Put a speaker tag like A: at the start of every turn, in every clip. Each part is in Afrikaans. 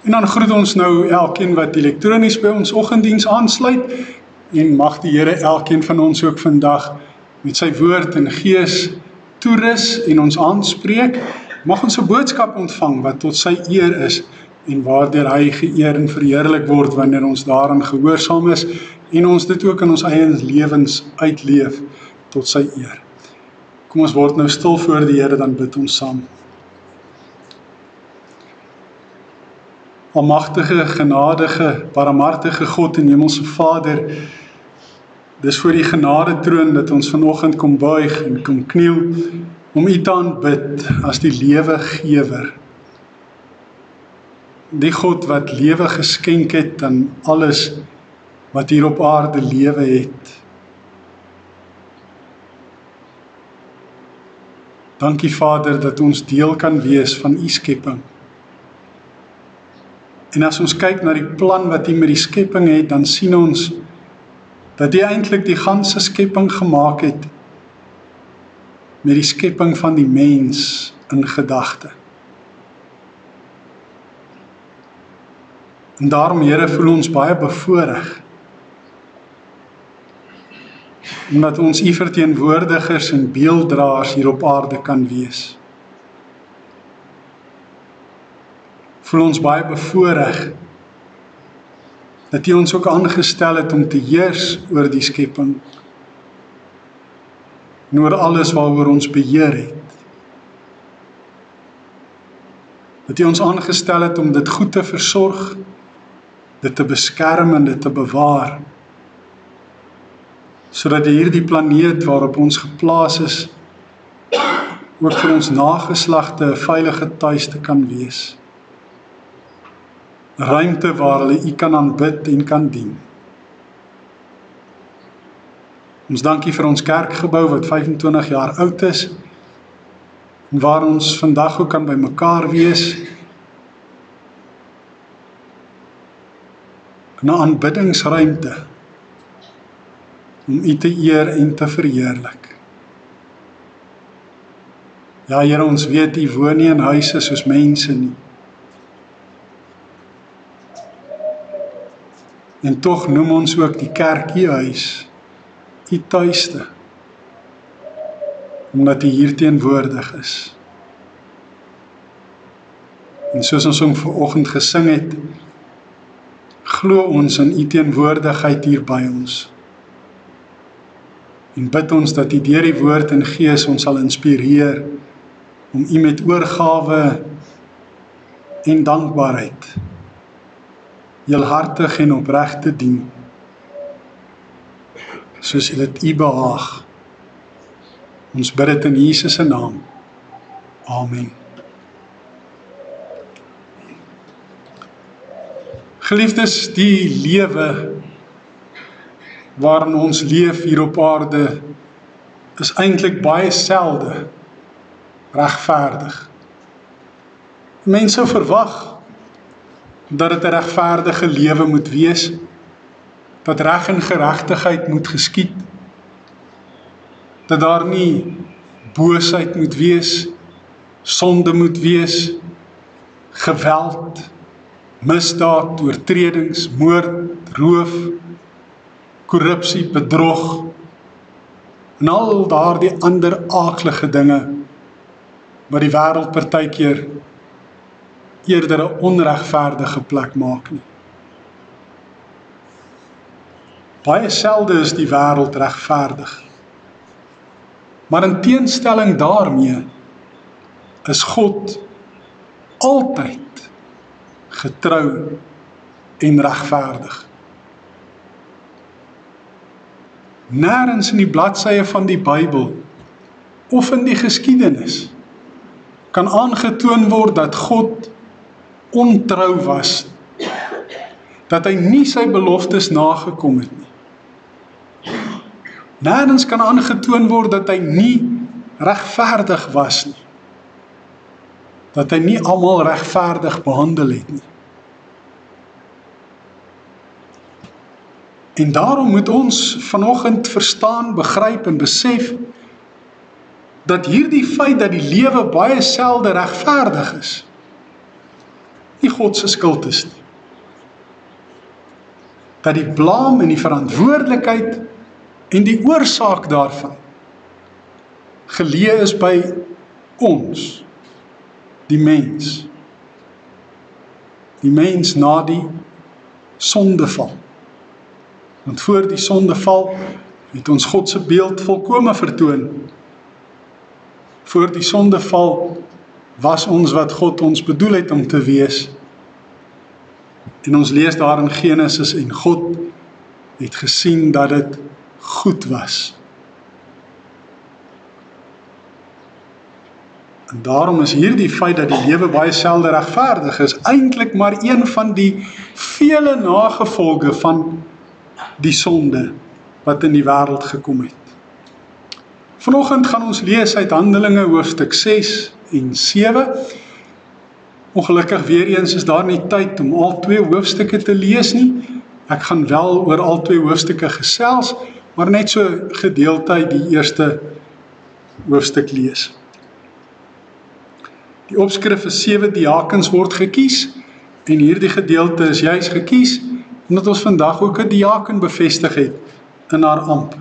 A: En dan groet ons nou elkeen wat elektronies by ons oggenddiens aansluit, en mag die Here elkeen van ons ook vandag met sy woord en gees toerus en ons aanspreek. Mag ons 'n boodskap ontvang wat tot sy eer is en waardeur hy geëer en verheerlik word wanneer ons daaraan gehoorsaam is en ons dit ook in ons eie lewens uitleef tot sy eer. Kom ons word nou stil voor die Here, dan bid ons saam. Almagtige, genadige, barmhartige God en hemelse Vader, dis voor die genade troon dat ons vanoggend kom buig en kom kniel om U te aanbid as die lewegewer. Die God wat lewe geskenk het aan alles wat hier op aarde lewe het. Dankie Vader dat ons deel kan wees van U skepping. En as ons kyk na die plan wat U met die skepping het, dan sien ons dat U eintlik die ganse skepping gemaak het met die skepping van die mens in gedagte. En daarom, Here, voel ons baie bevoorreg, omdat ons U verteenwoordigers en beelddraers hier op aarde kan wees. Voel ons baie bevoorreg dat U ons ook aangestel het om te heers oor die skepping en oor alles waaroor ons beheer het. Dat U ons aangestel het om dit goed te versorg, dit te beskerm en dit te bewaar, sodat hierdie planeet waarop ons geplaas is, ook vir ons nageslagte 'n veilige tuiste kan wees. Ruimte waar hulle U kan aanbid en kan dien. Ons dankie vir ons kerkgebou wat 25 jaar oud is, en waar ons vandag ook kan by mekaar wees, in 'n aanbiddingsruimte, om U te eer en te verheerlik. Ja, Here, ons weet U woon nie in huise soos mense nie. En tog noem ons ook die kerk U huis, U tuiste, omdat U hier teenwoordig is. En soos ons vanoggend gesing het, glo ons in U teenwoordigheid hier by ons. En bid ons dat U deur die woord en gees ons sal inspireer om U met oorgawe en dankbaarheid heelhartig en opreg te dien, soos dit U behaag. Ons bid dit in Jesus se naam. Amen. Geliefdes, die lewe waarin ons leef hier op aarde is eintlik baie selde regverdig. Mense verwag dat dit 'n regverdige lewe moet wees, dat reg en geregtigheid moet geskied, dat daar nie boosheid moet wees, sonde moet wees, geweld, misdaad, oortredings, moord, roof, korrupsie, bedrog, en al daardie ander aaklige dinge wat die wêreld partykeer eerder 'n onregverdige plek maak nie. Baie selde is die wêreld regverdig. Maar in teenstelling daarmee is God altyd getrou en regverdig. Nêrens in die bladsye van die Bybel of in die geskiedenis kan aangetoon word dat God ontrou was, dat hy nie sy beloftes nagekom het nie. Nêrens kan aangetoon word dat hy nie regverdig was nie, dat hy nie almal regverdig behandel het nie. En daarom moet ons vanoggend verstaan, begryp en besef dat hierdie feit dat die lewe baie selde regverdig is, nie God se skuld is nie. Dat die blame en die verantwoordelikheid en die oorsaak daarvan geleë is by ons, die mens. Die mens na die sondeval. Want voor die sondeval het ons God se beeld volkome vertoon. Voor die sondeval was ons wat God ons bedoel het om te wees. En ons lees daar in Genesis en God het gesien dat dit goed was. En daarom is hierdie feit dat die lewe baie selde regverdig is, eintlik maar een van die vele nagevolge van die sonde wat in die wêreld gekom het. Vanoggend gaan ons lees uit Handelinge hoofstuk 6 en 7. Ongelukkig weer eens is daar nie tyd om al 2 hoofstukke te lees nie. Ek gaan wel oor al 2 hoofstukke gesels, maar net so gedeelte uit die eerste hoofstuk lees. Die opskrif is 7 diakens word gekies, en hierdie gedeelte is juis gekies, omdat ons vandag ook 'n diaken bevestig het in haar amp.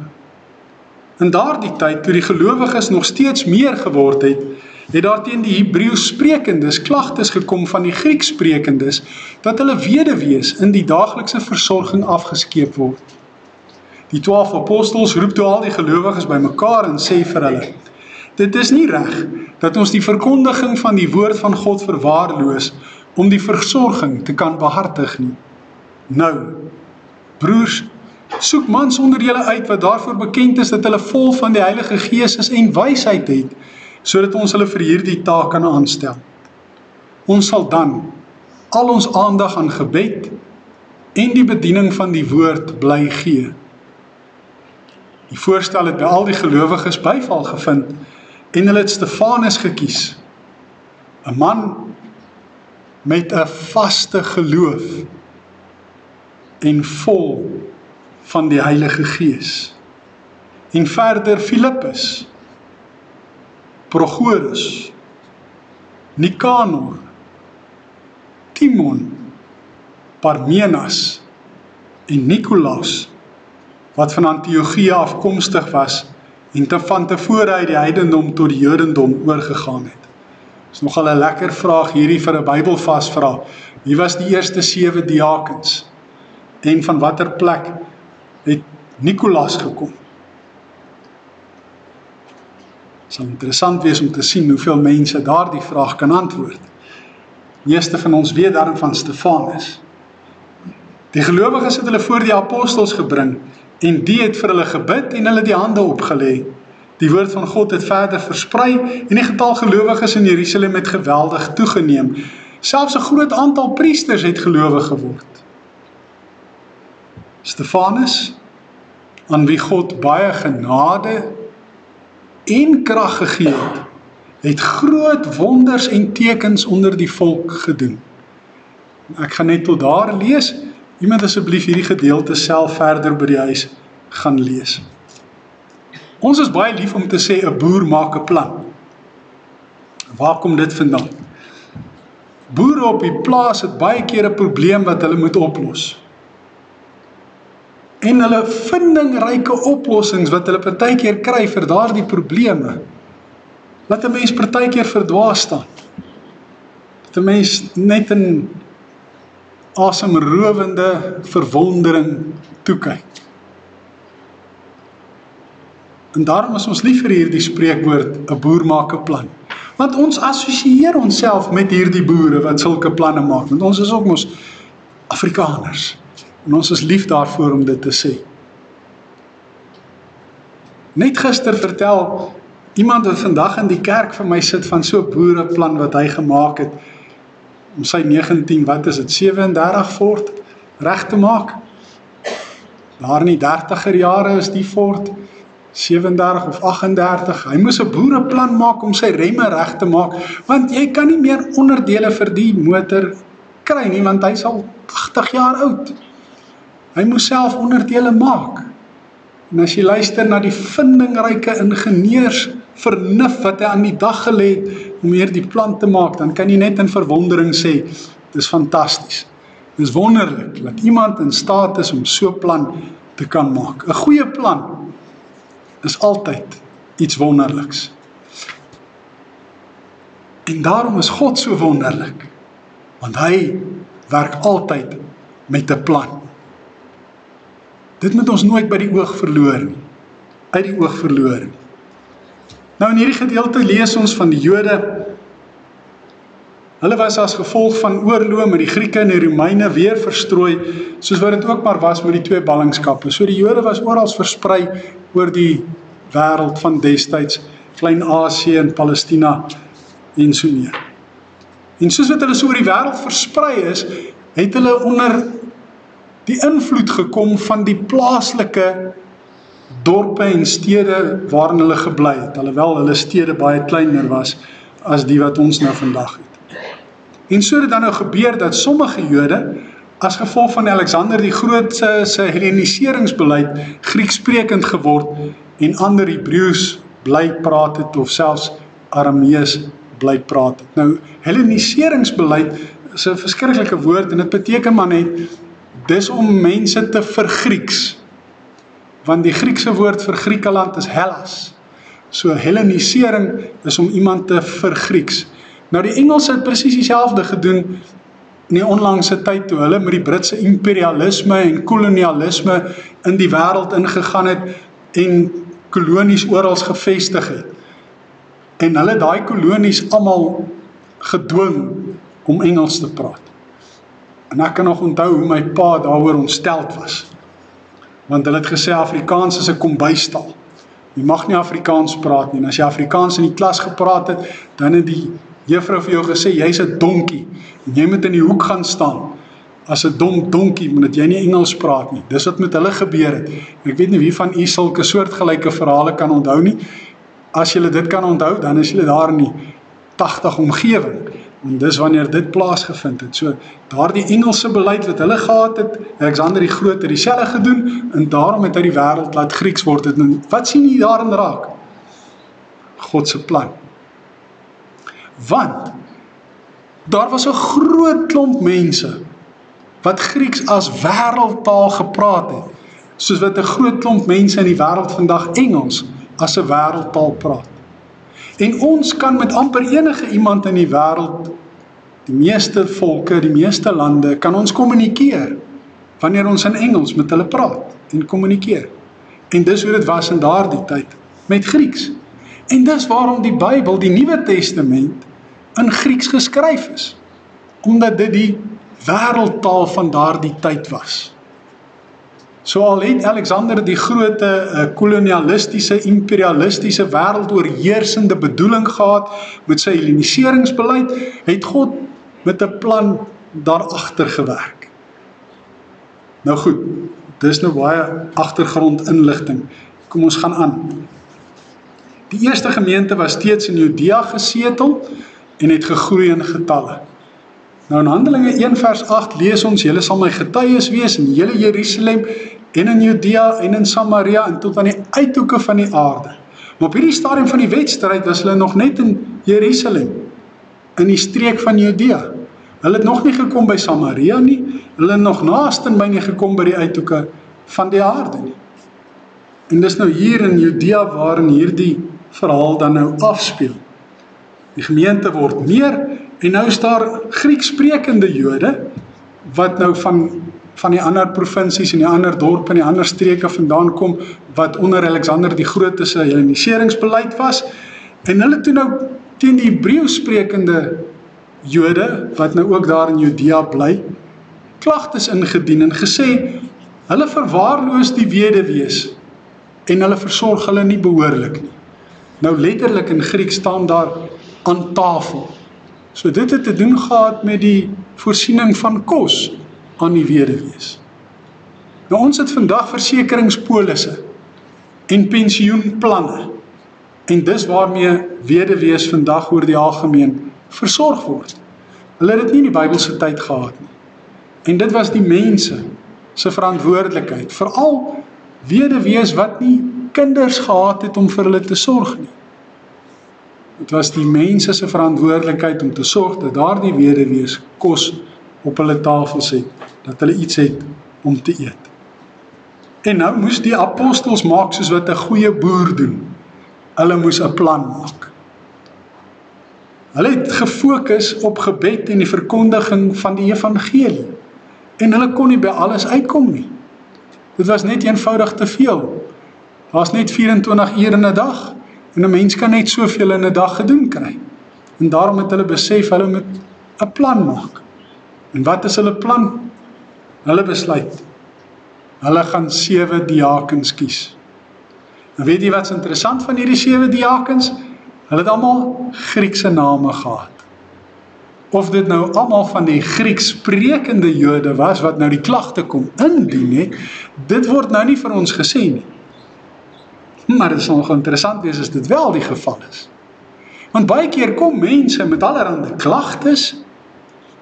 A: In daardie tyd, toe die gelowiges nog steeds meer geword het, het daar teen die Hebreeus sprekendes klagtes gekom van die Grieks sprekendes, dat hulle weduwees in die daaglikse versorging afgeskeep word. Die 12 apostels roep toe al die gelowiges bymekaar en sê vir hulle: dit is nie reg dat ons die verkondiging van die woord van God verwaarloos om die versorging te kan behartig nie. Nou, broers, soek mans onder julle uit wat daarvoor bekend is dat hulle vol van die Heilige Gees is en wysheid het, sodat ons hulle vir hierdie taak kan aanstel. Ons sal dan al ons aandag aan gebed en die bediening van die woord bly gee. Die voorstel het by al die gelowiges byval gevind en hulle het Stefanus gekies, 'n man met 'n vaste geloof en vol van die Heilige Gees. En verder Filippus, Prochorus, Nikanor, Timon, Parmenas en Nikolaus, wat van Antiochia afkomstig was en van tevore uit die heidendom tot die Jodendom oorgegaan het. Dit is nogal 'n lekker vraag hierdie vir 'n Bybelvasvraag. Wie was die eerste 7 diakens? En van watter plek het Nikolaas gekom? Het sal interessant wees om te sien hoeveel mense daardie vraag kan antwoord. Die meeste van ons weet daarom van Stefanus. Die gelowiges het hulle voor die apostels gebring, en die het vir hulle gebid en hulle die hande opgelê. Die woord van God het verder versprei, en die getal gelowiges in Jerusalem het geweldig toegeneem. Selfs 'n groot aantal priesters het gelowig geword. Stefanus, aan wie God baie genade en krag gegee het groot wonders en tekens onder die volk gedoen. Ek gaan net tot daar lees. Iemand asseblief hierdie gedeelte self verder by die huis gaan lees. Ons is baie lief om te sê 'n boer maak 'n plan. Waar kom dit vandaan? Boere op die plaas het baie keer 'n probleem wat hulle moet oplos. En hulle vindingryke oplossings wat hulle partykeer kry vir daardie probleme, laat 'n mens partykeer verdwaas staan. Dat 'n mens net in asemrowende verwondering toekyk. En daarom is ons lief vir hierdie spreekwoord, 'n boer maak 'n plan. Want ons assosieer onsself met hierdie boere wat sulke planne maak, want ons is ook mos Afrikaners. En ons is lief daarvoor om dit te sê. Net gister vertel iemand wat vandag in die kerk vir my sit van so 'n boereplan wat hy gemaak het, om sy 37 fort reg te maak. Daar in die 30er jare is die fort 37 of 38. Hy moes 'n boereplan maak om sy remme reg te maak, want jy kan nie meer onderdele vir die motor kry nie, want hy is al 80 jaar oud. Hy moes self onderdele maak. En as jy luister na die vindingryke ingenieursvernuf wat hy aan die dag gelê het om hierdie plan te maak, dan kan jy net in verwondering sê, Dis fantasties. Dis wonderlik dat iemand in staat is om so 'n plan te kan maak. 'n Goeie plan is altyd iets wonderliks. En daarom is God so wonderlik, want hy werk altyd met 'n plan. Dit moet ons nooit by die oog verloor nie, uit die oog verloor nie. Nou in hierdie gedeelte lees ons van die Jode. Hulle was as gevolg van oorloë met die Grieke en die Romeine weer verstrooi, soos wat dit ook maar was met die twee ballingskappe. So die Jode was oral versprei oor die wêreld van destyds, Klein-Asië en Palestina en so meer. En soos wat hulle so oor die wêreld versprei is, het hulle onder die invloed gekom van die plaaslike dorpe en stede waarin hulle gebly het, alhoewel hulle stede baie kleiner was as die wat ons nou vandag het. En so het dit dan nou gebeur dat sommige Jode, as gevolg van Alexander die Groot se Helleniseringsbeleid, Grieksprekend geword en ander Hebreëus bly praat het of selfs Aramees bly praat het. Nou, Helleniseringsbeleid is 'n verskriklike woord en dit beteken maar net, dis om mense te vergrieks. Want die Griekse woord vir Griekeland is Hellas. So Hellenisering is om iemand te vergrieks. Nou die Engelse het presies dieselfde gedoen in die onlangse tyd toe hulle met die Britse imperialisme en kolonialisme in die wêreld ingegaan het en kolonies oral gevestig het. En hulle daai kolonies almal gedwing om Engels te praat. En ek kan nog onthou hoe my pa daaroor ontsteld was. Want hulle het gesê Afrikaans is 'n kombuistaal. Jy mag nie Afrikaans praat nie. En as jy Afrikaans in die klas gepraat het, dan het die juffrou vir jou gesê, jy's 'n donkie. En jy moet in die hoek gaan staan. As 'n donkie, omdat jy nie Engels praat nie. Dis wat met hulle gebeur het. Ek weet nie wie van u sulke soortgelyke verhale kan onthou nie. As julle dit kan onthou, dan is julle daar in die 80 omgewing. En dis wanneer dit plaasgevind het. So, daardie Engelse beleid wat hulle gehad het, Alexander die Groot het dieselfde gedoen, en daarom het hy die wêreld laat Grieks word. En wat sien jy daarin raak? God se plan. Want, daar was 'n groot klomp mense, wat Grieks as wêreldtaal gepraat het, soos wat 'n groot klomp mense in die wêreld vandag Engels as 'n wêreldtaal praat. En ons kan met amper enige iemand in die wêreld, die meeste volke, die meeste lande, kan ons kommunikeer, wanneer ons in Engels met hulle praat en kommunikeer. En dis hoe dit was in daardie tyd, met Grieks. En dis waarom die Bybel, die Nuwe Testament, in Grieks geskryf is, omdat dit die wêreldtaal van daardie tyd was. So al het Alexander die Grote kolonialistiese, imperialistiese wêreldoorheersende bedoeling gehad met sy helleniseringsbeleid, het God met 'n plan daarachter gewerk. Nou goed, dis nou baie agtergrondinligting. Kom ons gaan aan. Die eerste gemeente was steeds in Judea gesetel en het gegroei in getalle. Nou in Handelinge 1 vers 8 lees ons, julle sal my getuies wees in hele Jerusalem en in Judea en in Samaria en tot aan die uithoeke van die aarde. Maar op hierdie stadium van die wedstryd was hulle nog net in Jerusalem, in die streek van Judea. Hulle het nog nie gekom by Samaria nie, hulle het nog naastenby nie gekom by die uithoeke van die aarde nie. En dis nou hier in Judea waarin hierdie verhaal dan nou afspeel. Die gemeente word meer, en nou is daar Grieksprekende Jode, wat nou van die ander provinsies en die ander dorpe en die ander streke vandaan kom, wat onder Alexander die Grote se helleniseringsbeleid was, en hulle toe nou teen die Hebreëus sprekende Jode, wat nou ook daar in Judea bly, klagtes ingedien en gesê, hulle verwaarloos die weduwees, en hulle versorg hulle nie behoorlik nie. Nou letterlik in Grieks staan daar aan tafel. So dit het te doen gehad met die voorsiening van kos aan die weduwees. Nou ons het vandag versekeringspolisse en pensioenplanne, en dis waarmee weduwees vandag oor die algemeen versorg word. Hulle het dit nie in die Bybelse tyd gehad nie. En dit was die mense se verantwoordelikheid, veral weduwees wat nie kinders gehad het om vir hulle te sorg nie. Dit was die mense se verantwoordelikheid om te sorg dat daardie weduwees kos op hulle tafels het, dat hulle iets het om te eet. En nou moes die apostels maak soos wat 'n goeie boer doen. Hulle moes 'n plan maak. Hulle het gefokus op gebed en die verkondiging van die evangelie. En hulle kon nie by alles uitkom nie. Dit was net eenvoudig te veel. Daar was net 24 uur in 'n dag, en 'n mens kan net soveel in 'n dag gedoen kry. En daarom het hulle besef, hulle moet 'n plan maak. En wat is hulle plan? Hulle besluit, hulle gaan 7 diakens kies. En weet jy wat's interessant van hierdie 7 diakens? Hulle het almal Griekse name gehad. Of dit nou almal van die Grieks sprekende Jode was, wat nou die klagte kom indien het, dit word nou nie vir ons gesê nie. Maar dit sal nog interessant wees as dit wel die geval is. Want baie keer kom mense met allerhande klagtes,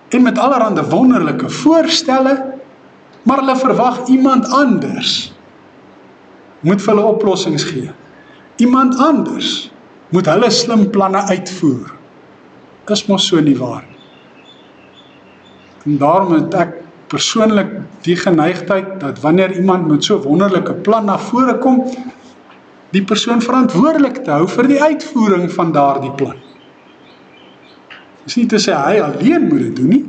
A: en met allerhande wonderlike voorstelle, maar hulle verwag iemand anders moet vir hulle oplossings gee. Iemand anders moet hulle slim planne uitvoer. Is mos so nie waar nie. En daarom het ek persoonlik die geneigtheid, dat wanneer iemand met so wonderlike plan na vore kom, die persoon verantwoordelik te hou vir die uitvoering van daardie plan. Dis nie te sê hy alleen moet dit doen nie,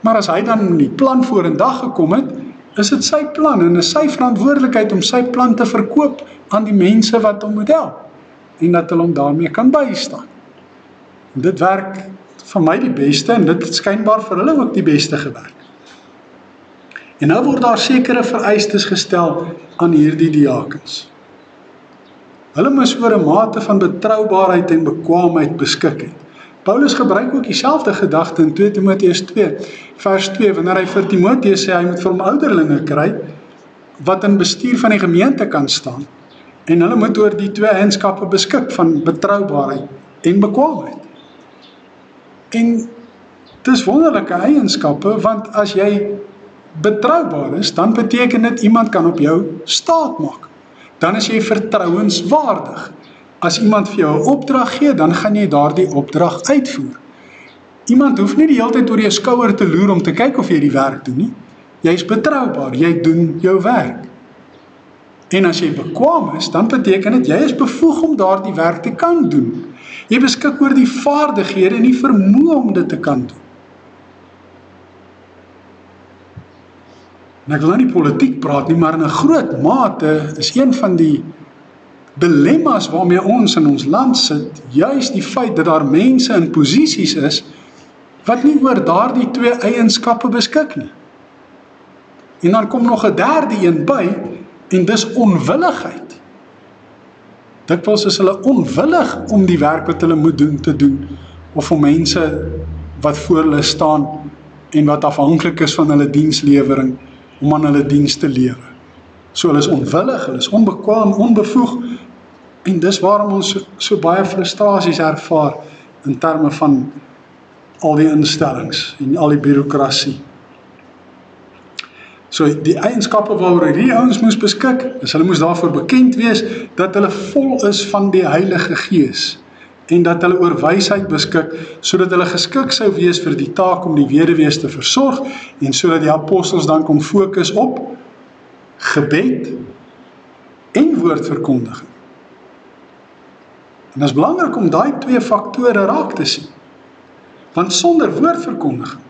A: maar as hy dan die plan vorendag gekom het, is dit sy plan en is sy verantwoordelikheid om sy plan te verkoop aan die mense wat hom moet help, en dat hulle hom daarmee kan bystaan. En dit werk vir my die beste, en dit het skynbaar vir hulle ook die beste gewerk. En nou word daar sekere vereistes gestel aan hierdie diakens. Hulle moes oor 'n mate van betroubaarheid en bekwaamheid beskik het. Paulus gebruik ook dieselfde gedagte in 2 Timoteus 2, vers 2, wanneer hy vir Timoteus sê, hy moet vir hom ouderlinge kry, wat in bestuur van die gemeente kan staan, en hulle moet oor die 2 eienskappe beskik van betroubaarheid en bekwaamheid. En dit is wonderlike eienskappe, want as jy betroubaar is, dan beteken dit iemand kan op jou staat maak. Dan is jy vertrouenswaardig. As iemand vir jou 'n opdrag gee, dan gaan jy daardie opdrag uitvoer. Iemand hoef nie die hele tyd oor jou skouer te loer om te kyk of jy die werk doen nie. Jy is betroubaar, jy doen jou werk. En as jy bekwaam is, dan beteken dit jy is bevoeg om daardie werk te kan doen. Jy beskik oor die vaardighede en die vermoë om dit te kan doen. En ek wil nou nie politiek praat nie, maar in 'n groot mate is een van die dilemma's waarmee ons in ons land sit, juis die feit dat daar mense in posisies is, wat nie oor daardie 2 eienskappe beskik nie. En dan kom nog 'n derde een by, en dis onwilligheid. Dikwels is hulle onwillig om die werk wat hulle moet doen te doen, of om mense wat voor hulle staan, en wat afhanklik is van hulle dienslewering, om aan hulle diens te lewe. So hulle is onwillig, hulle is onbekwaam, onbevoeg, en dis waarom ons so baie frustrasies ervaar in terme van al die instellings en al die bureaukrasie. So die eienskappe waaroor hierdie ouens moes beskik, is hulle moes daarvoor bekend wees dat hulle vol is van die Heilige Gees, en dat hulle oor wysheid beskik, sodat hulle geskik sou wees vir die taak om die weduwees te versorg, en sodat die apostels dan kon fokus op gebed en woordverkondiging. En dit is belangrik om daai 2 faktore raak te sien. Want sonder woordverkondiging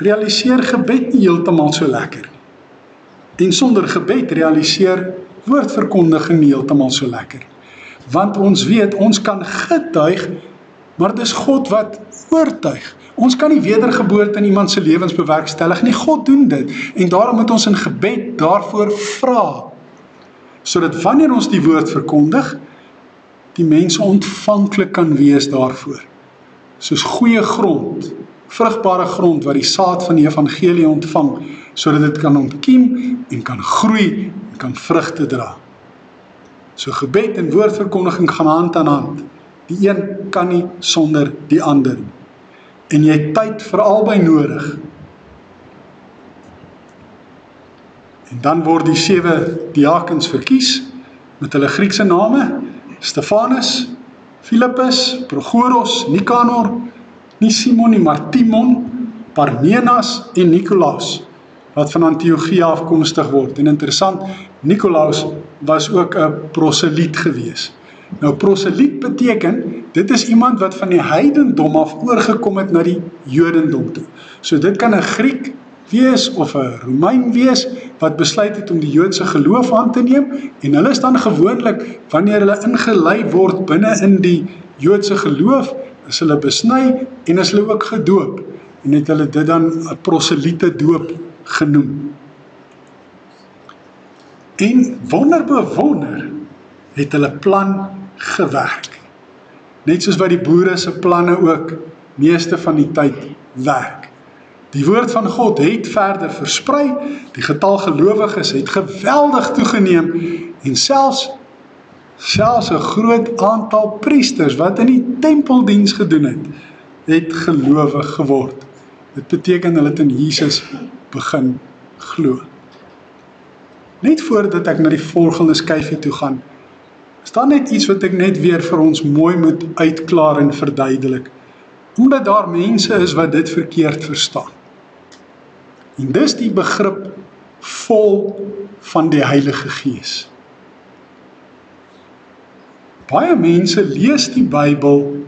A: realiseer gebed nie heeltemal so lekker nie. En sonder gebed realiseer woordverkondiging nie heeltemal so lekker nie. Want ons weet, ons kan getuig, maar dis God wat oortuig. Ons kan nie wedergeboorte in iemand se lewens bewerkstellig nie, God doen dit. En daarom moet ons in gebed daarvoor vra, sodat wanneer ons die woord verkondig, die mense ontvanklik kan wees daarvoor. Soos goeie grond, vrugbare grond, wat die saad van die evangelie ontvang, sodat dit kan ontkiem en kan groei en kan vrugte dra. So gebed en woordverkondiging gaan hand aan hand. Die een kan nie sonder die ander. En jy het tyd vir albei nodig. En dan word die 7 diakens verkies, met hulle Griekse name, Stefanus, Philippus, Prochorus, Nikanor, Nie Simon nie, maar Timon, Parmenas en Nikolaus, wat van Antiochia afkomstig word. En interessant, Nikolaus was ook 'n proseliet gewees. Nou proseliet beteken, dit is iemand wat van die heidendom af oorgekom het na die Jodendom toe. So dit kan 'n Griek wees of 'n Romein wees, wat besluit het om die Joodse geloof aan te neem, en hulle is dan gewoonlik, wanneer hulle ingelei word binne in die Joodse geloof, is hulle besny en is hulle ook gedoop, en het hulle dit dan 'n proseliete doop genoem. En wonder bewonder het hulle plan gewerk. Net soos wat die boere se planne ook meeste van die tyd werk. Die woord van God het verder versprei, die getal gelowiges het geweldig toegeneem, en selfs 'n groot aantal priesters wat in die tempeldiens gedoen het gelowig geword. Dit beteken hulle het in Jesus begin glo. Net voordat ek na die volgende skyfie toe gaan, is daar net iets wat ek net weer vir ons mooi moet uitklaar en verduidelik, omdat daar mense is wat dit verkeerd verstaan. En dis die begrip vol van die Heilige Gees. Baie mense lees die Bybel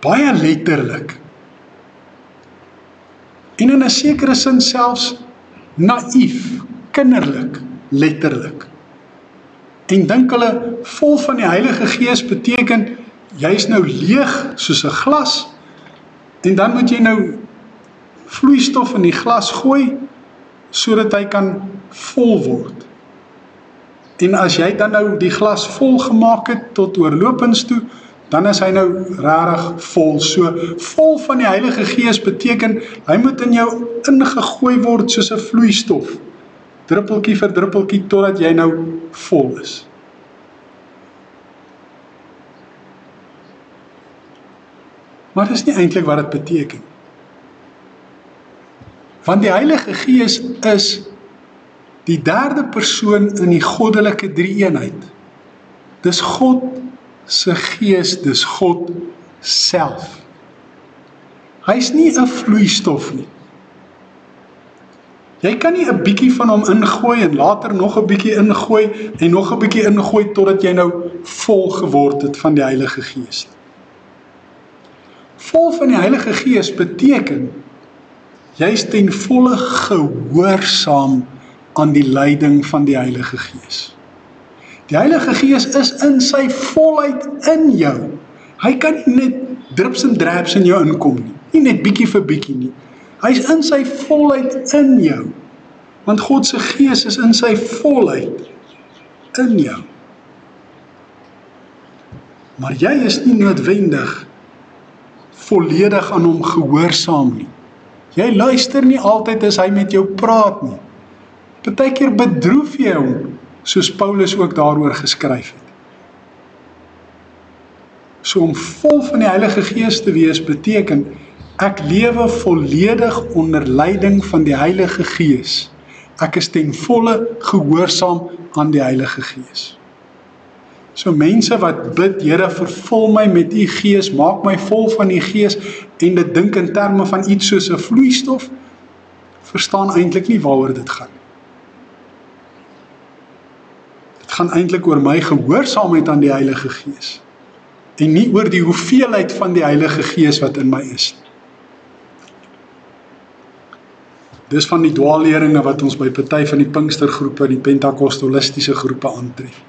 A: baie letterlik, en in 'n sekere sin selfs naïef, kinderlik, letterlik. En dink hulle, vol van die Heilige Gees beteken, jy is nou leeg soos 'n glas, en dan moet jy nou vloeistof in die glas gooi, sodat hy kan vol word. En as jy dan nou die glas vol gemaak het, tot oorlopends toe, dan is hy nou regtig vol. So, vol van die Heilige Gees beteken, hy moet in jou ingegooi word soos 'n vloeistof, druppeltjie vir druppeltjie, totdat jy nou vol is. Maar dit is nie eintlik wat dit beteken. Want die Heilige Gees is die derde persoon in die goddelike drie-eenheid. Dis God se Gees, dis God self. Hy's nie 'n vloeistof nie. Jy kan nie 'n bietjie van hom ingooi en later nog 'n bietjie ingooi en nog 'n bietjie ingooi totdat jy nou vol geword het van die Heilige Gees. Vol van die Heilige Gees beteken, jy is ten volle gehoorsaam aan die leiding van die Heilige Gees. Die Heilige Gees is in sy volheid in jou. Hy kan nie net drips en draps in jou inkom nie. Nie net bietjie vir bietjie nie. Hy is in sy volheid in jou. Want God se Gees is in sy volheid in jou. Maar jy is nie noodwendig volledig aan hom gehoorsaam nie. Jy luister nie altyd as hy met jou praat nie. Partykeer bedroef jy hom, soos Paulus ook daaroor geskryf het. So om vol van die Heilige Gees te wees beteken, ek lewe volledig onder leiding van die Heilige Gees. Ek is ten volle gehoorsaam aan die Heilige Gees. So mense wat bid, Here, vervul my met u Gees, maak my vol van die Gees, en dit dink in terme van iets soos 'n vloeistof, verstaan eintlik nie waaroor dit gaan. Dit gaan eintlik oor my gehoorsaamheid aan die Heilige Gees, en nie oor die hoeveelheid van die Heilige Gees wat in my is. Dis van die dwaalleringe wat ons by party van die Pinkstergroepe, die Pentakostalistiese groepe aantref.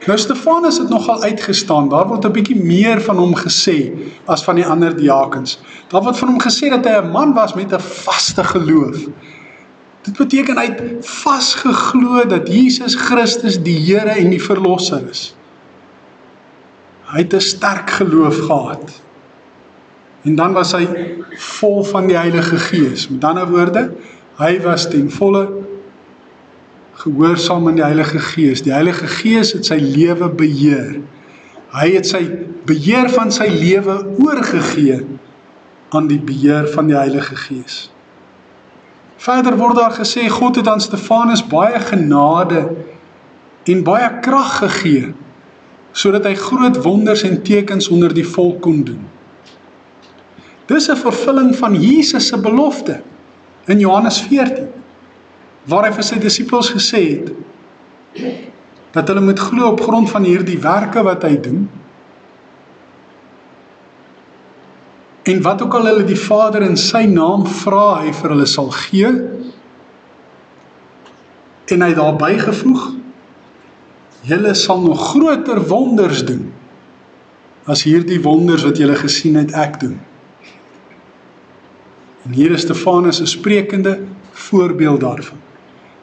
A: Nou Stefanus het nogal uitgestaan, daar word 'n bietjie meer van hom gesê as van die ander diakens. Daar word van hom gesê dat hy 'n man was met 'n vaste geloof. Dit beteken hy het vasgeglo dat Jesus Christus die Here en die Verlosser is. Hy het 'n sterk geloof gehad. En dan was hy vol van die Heilige Gees. Met ander woorde, hy was ten volle gehoorsaam aan die Heilige Gees. Die Heilige Gees het sy lewe beheer. Hy het sy beheer van sy lewe oorgegee aan die beheer van die Heilige Gees. Verder word daar gesê, God het aan Stefanus baie genade en baie krag gegee, sodat hy groot wonders en tekens onder die volk kon doen. Dis 'n vervulling van Jesus se belofte in Johannes 14, waar hy vir sy disippels gesê het, dat hulle moet glo op grond van hierdie werke wat hy doen, en wat ook al hulle die Vader in sy naam vra, hy vir hulle sal gee, en hy daarby gevoeg, julle sal nog groter wonders doen, as hierdie wonders wat julle gesien het ek doen. En hier is Stefanus 'n sprekende voorbeeld daarvan.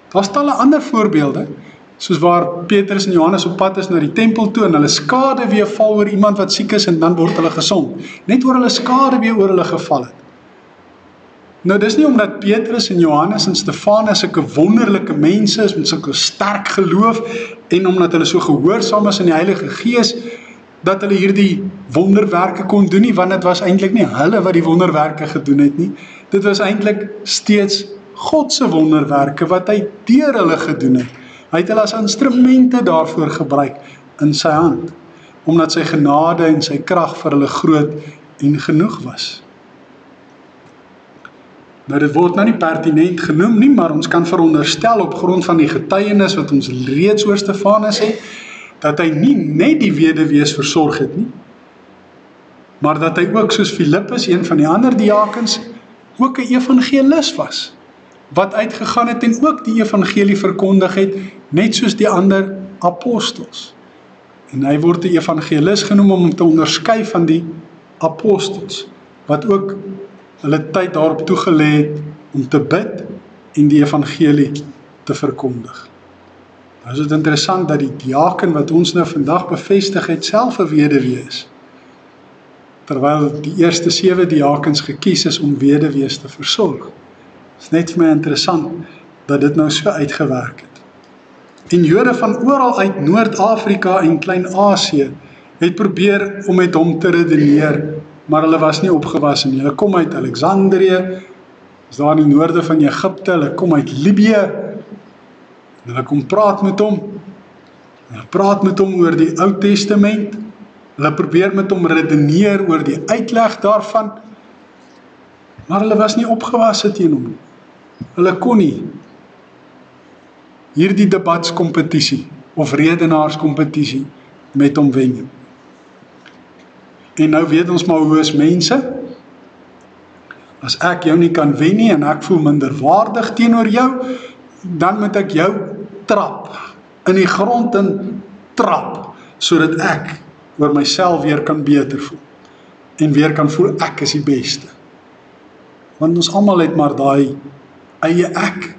A: Daar's talle ander voorbeelde, soos waar Petrus en Johannes op pad is na die tempel toe, en hulle skade weer val oor iemand wat siek is, en dan word hulle gesond. Net oor hulle skade weer oor hulle geval het. Nou, dis nie omdat Petrus en Johannes en Stefanus sulke wonderlike mense is, met sulke sterk geloof, en omdat hulle so gehoorsaam is in die Heilige Gees, dat hulle hierdie wonderwerke kon doen nie, want dit was eintlik nie hulle wat die wonderwerke gedoen het nie. Dit was eintlik steeds God se wonderwerke wat hy deur hulle gedoen het. Hy het hulle as instrumente daarvoor gebruik in sy hand, omdat sy genade en sy krag vir hulle groot en genoeg was. Nou, dit word nou nie pertinent genoem nie, maar ons kan veronderstel op grond van die getuienis wat ons reeds oor Stefanus het, dat hy nie net die weduwees versorg het nie, maar dat hy ook soos Filippus, een van die ander diakens, ook 'n evangelis was, wat uitgegaan het en ook die evangelie verkondig het, net soos die ander apostels. En hy word 'n evangelis genoem om hom te onderskei van die apostels, wat ook hulle tyd daarop toegelê het om te bid en die evangelie te verkondig. Nou is dit interessant dat die diaken wat ons nou vandag bevestig het, self 'n weduwee is, terwyl die eerste 7 diakens gekies is om weduwees te versorg. Het is net vir my interessant dat dit nou so uitgewerk het. En Jode van oral uit Noord-Afrika en Klein-Asië het probeer om met hom te redeneer, maar hulle was nie opgewasse nie. Hulle kom uit Alexandrië, is daar in die noorde van Egipte, hulle kom uit Libië, en hulle kom praat met hom, hulle praat met hom oor die Ou Testament, hulle probeer met hom redeneer oor die uitleg daarvan, maar hulle was nie opgewasse teen hom nie. Hulle kon nie hierdie debatskompetisie of redenaarskompetisie met hom wen nie. En nou weet ons maar hoe is mense, as ek jou nie kan wen nie en ek voel minderwaardig teenoor jou, dan moet ek jou trap, in die grond in trap, sodat ek oor myself weer kan beter voel, en weer kan voel ek is die beste. Want ons almal het maar daai eie ek,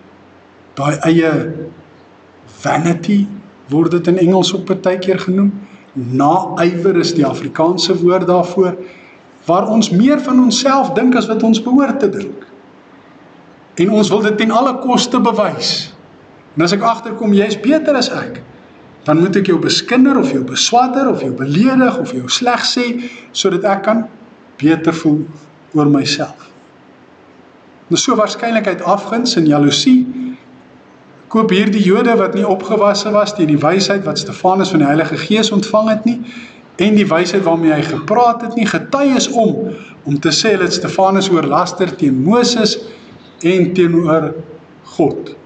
A: daai eie vanity, word dit in Engels ook partykeer genoem, naaiwer is die Afrikaanse woord daarvoor, waar ons meer van onsself dink as wat ons behoort te dink. En ons wil dit ten alle koste bewys. En as ek agterkom, jy is beter as ek, dan moet ek jou beskinder, of jou beswadder, of jou beledig, of jou sleg sê, sodat ek kan beter voel oor myself. Nou so waarskynlik uit afguns en jaloesie, koop hierdie Jode wat nie opgewasse was teen die wysheid wat Stefanus van die Heilige Gees ontvang het nie, en die wysheid waarmee hy gepraat het nie, getuies om te sê, dat Stefanus oorlaster teen Moses en teenoor God.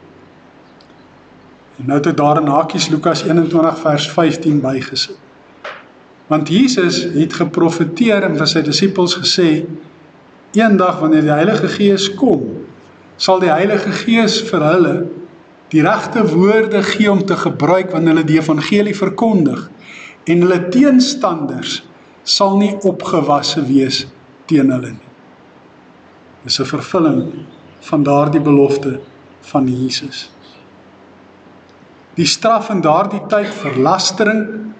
A: En nou het daar in hakies Lukas 21 vers 15 bygesit. Want Jesus het geprofeteer en vir sy disippels gesê, eendag wanneer die Heilige Gees kom, sal die Heilige Gees vir hulle die regte woorde gee om te gebruik wanneer hulle die evangelie verkondig, en hulle teenstanders sal nie opgewasse wees teen hulle nie. Dis 'n vervulling van daardie belofte van Jesus. Die straf in daardie tyd vir lastering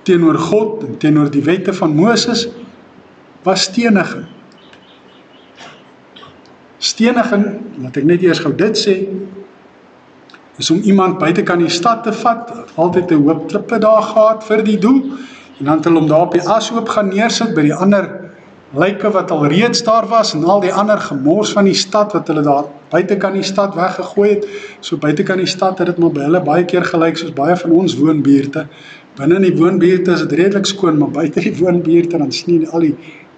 A: teenoor God en teenoor die wette van Moses was steniging. Steniging, laat ek net eers gou dit sê, is om iemand buitekant die stad te vat, altyd 'n hoop klippe daar gehad vir die doel, en dan het hulle hom daar op die ashoop gaan neersit, by die ander lyke wat al reeds daar was, en al die ander gemors van die stad, wat hulle daar buitekant die stad weggegooi het. So buitekant die stad het dit maar by hulle baie keer gelyk, soos baie van ons woonbuurte. Binne in die woonbuurte is dit redelik skoon, maar buite die woonbuurte, dan sien al die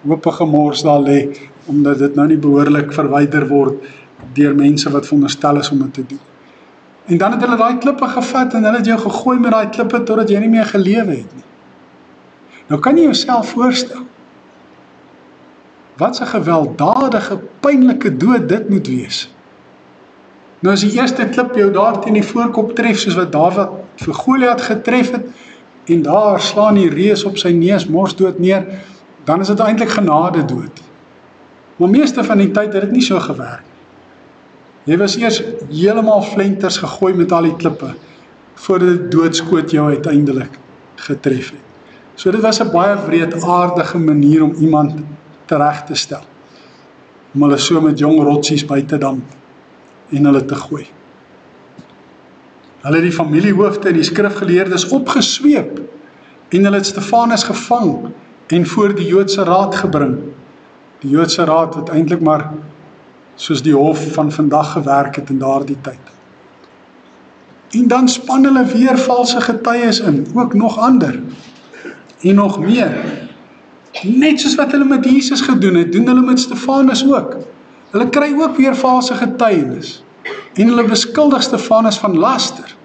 A: hoop gemors daar lê, omdat dit nou nie behoorlik verwyder word deur mense wat veronderstel is om dit te doen. En dan het hulle daai klippe gevat en hulle het jou gegooi met daai klippe totdat jy nie meer gelewe het nie. Nou kan jy jouself voorstel, wat 'n gewelddadige, pynlike dood dit moet wees. Nou as die eerste klip jou daar teen die voorkop tref, soos wat Dawid vir Goliat getref het, en daar slaan die reus op sy neus morsdood neer, dan is dit eintlik genade dood. Maar meeste van die tyd het dit nie so gewerk. Jy was eers heeltemal flenters gegooi met al die klippe, voordat die doodskoot jou uiteindelik getref het. So dit was 'n baie wreedaardige manier om iemand tereg te stel, om hulle so met jong rotsies by te damp en hulle te gooi. Hulle het die familiehoofde en die skrifgeleerdes opgesweep en hulle het Stefanus gevang en voor die Joodse raad gebring. Die Joodse raad wat eintlik maar soos die hof van vandag gewerk het in daardie tyd. En dan span hulle weer valse getuies in, ook nog ander en nog meer. Net soos wat hulle met Jesus gedoen het, doen hulle met Stefanus ook. Hulle kry ook weer valse getuienis en hulle beskuldig Stefanus van laster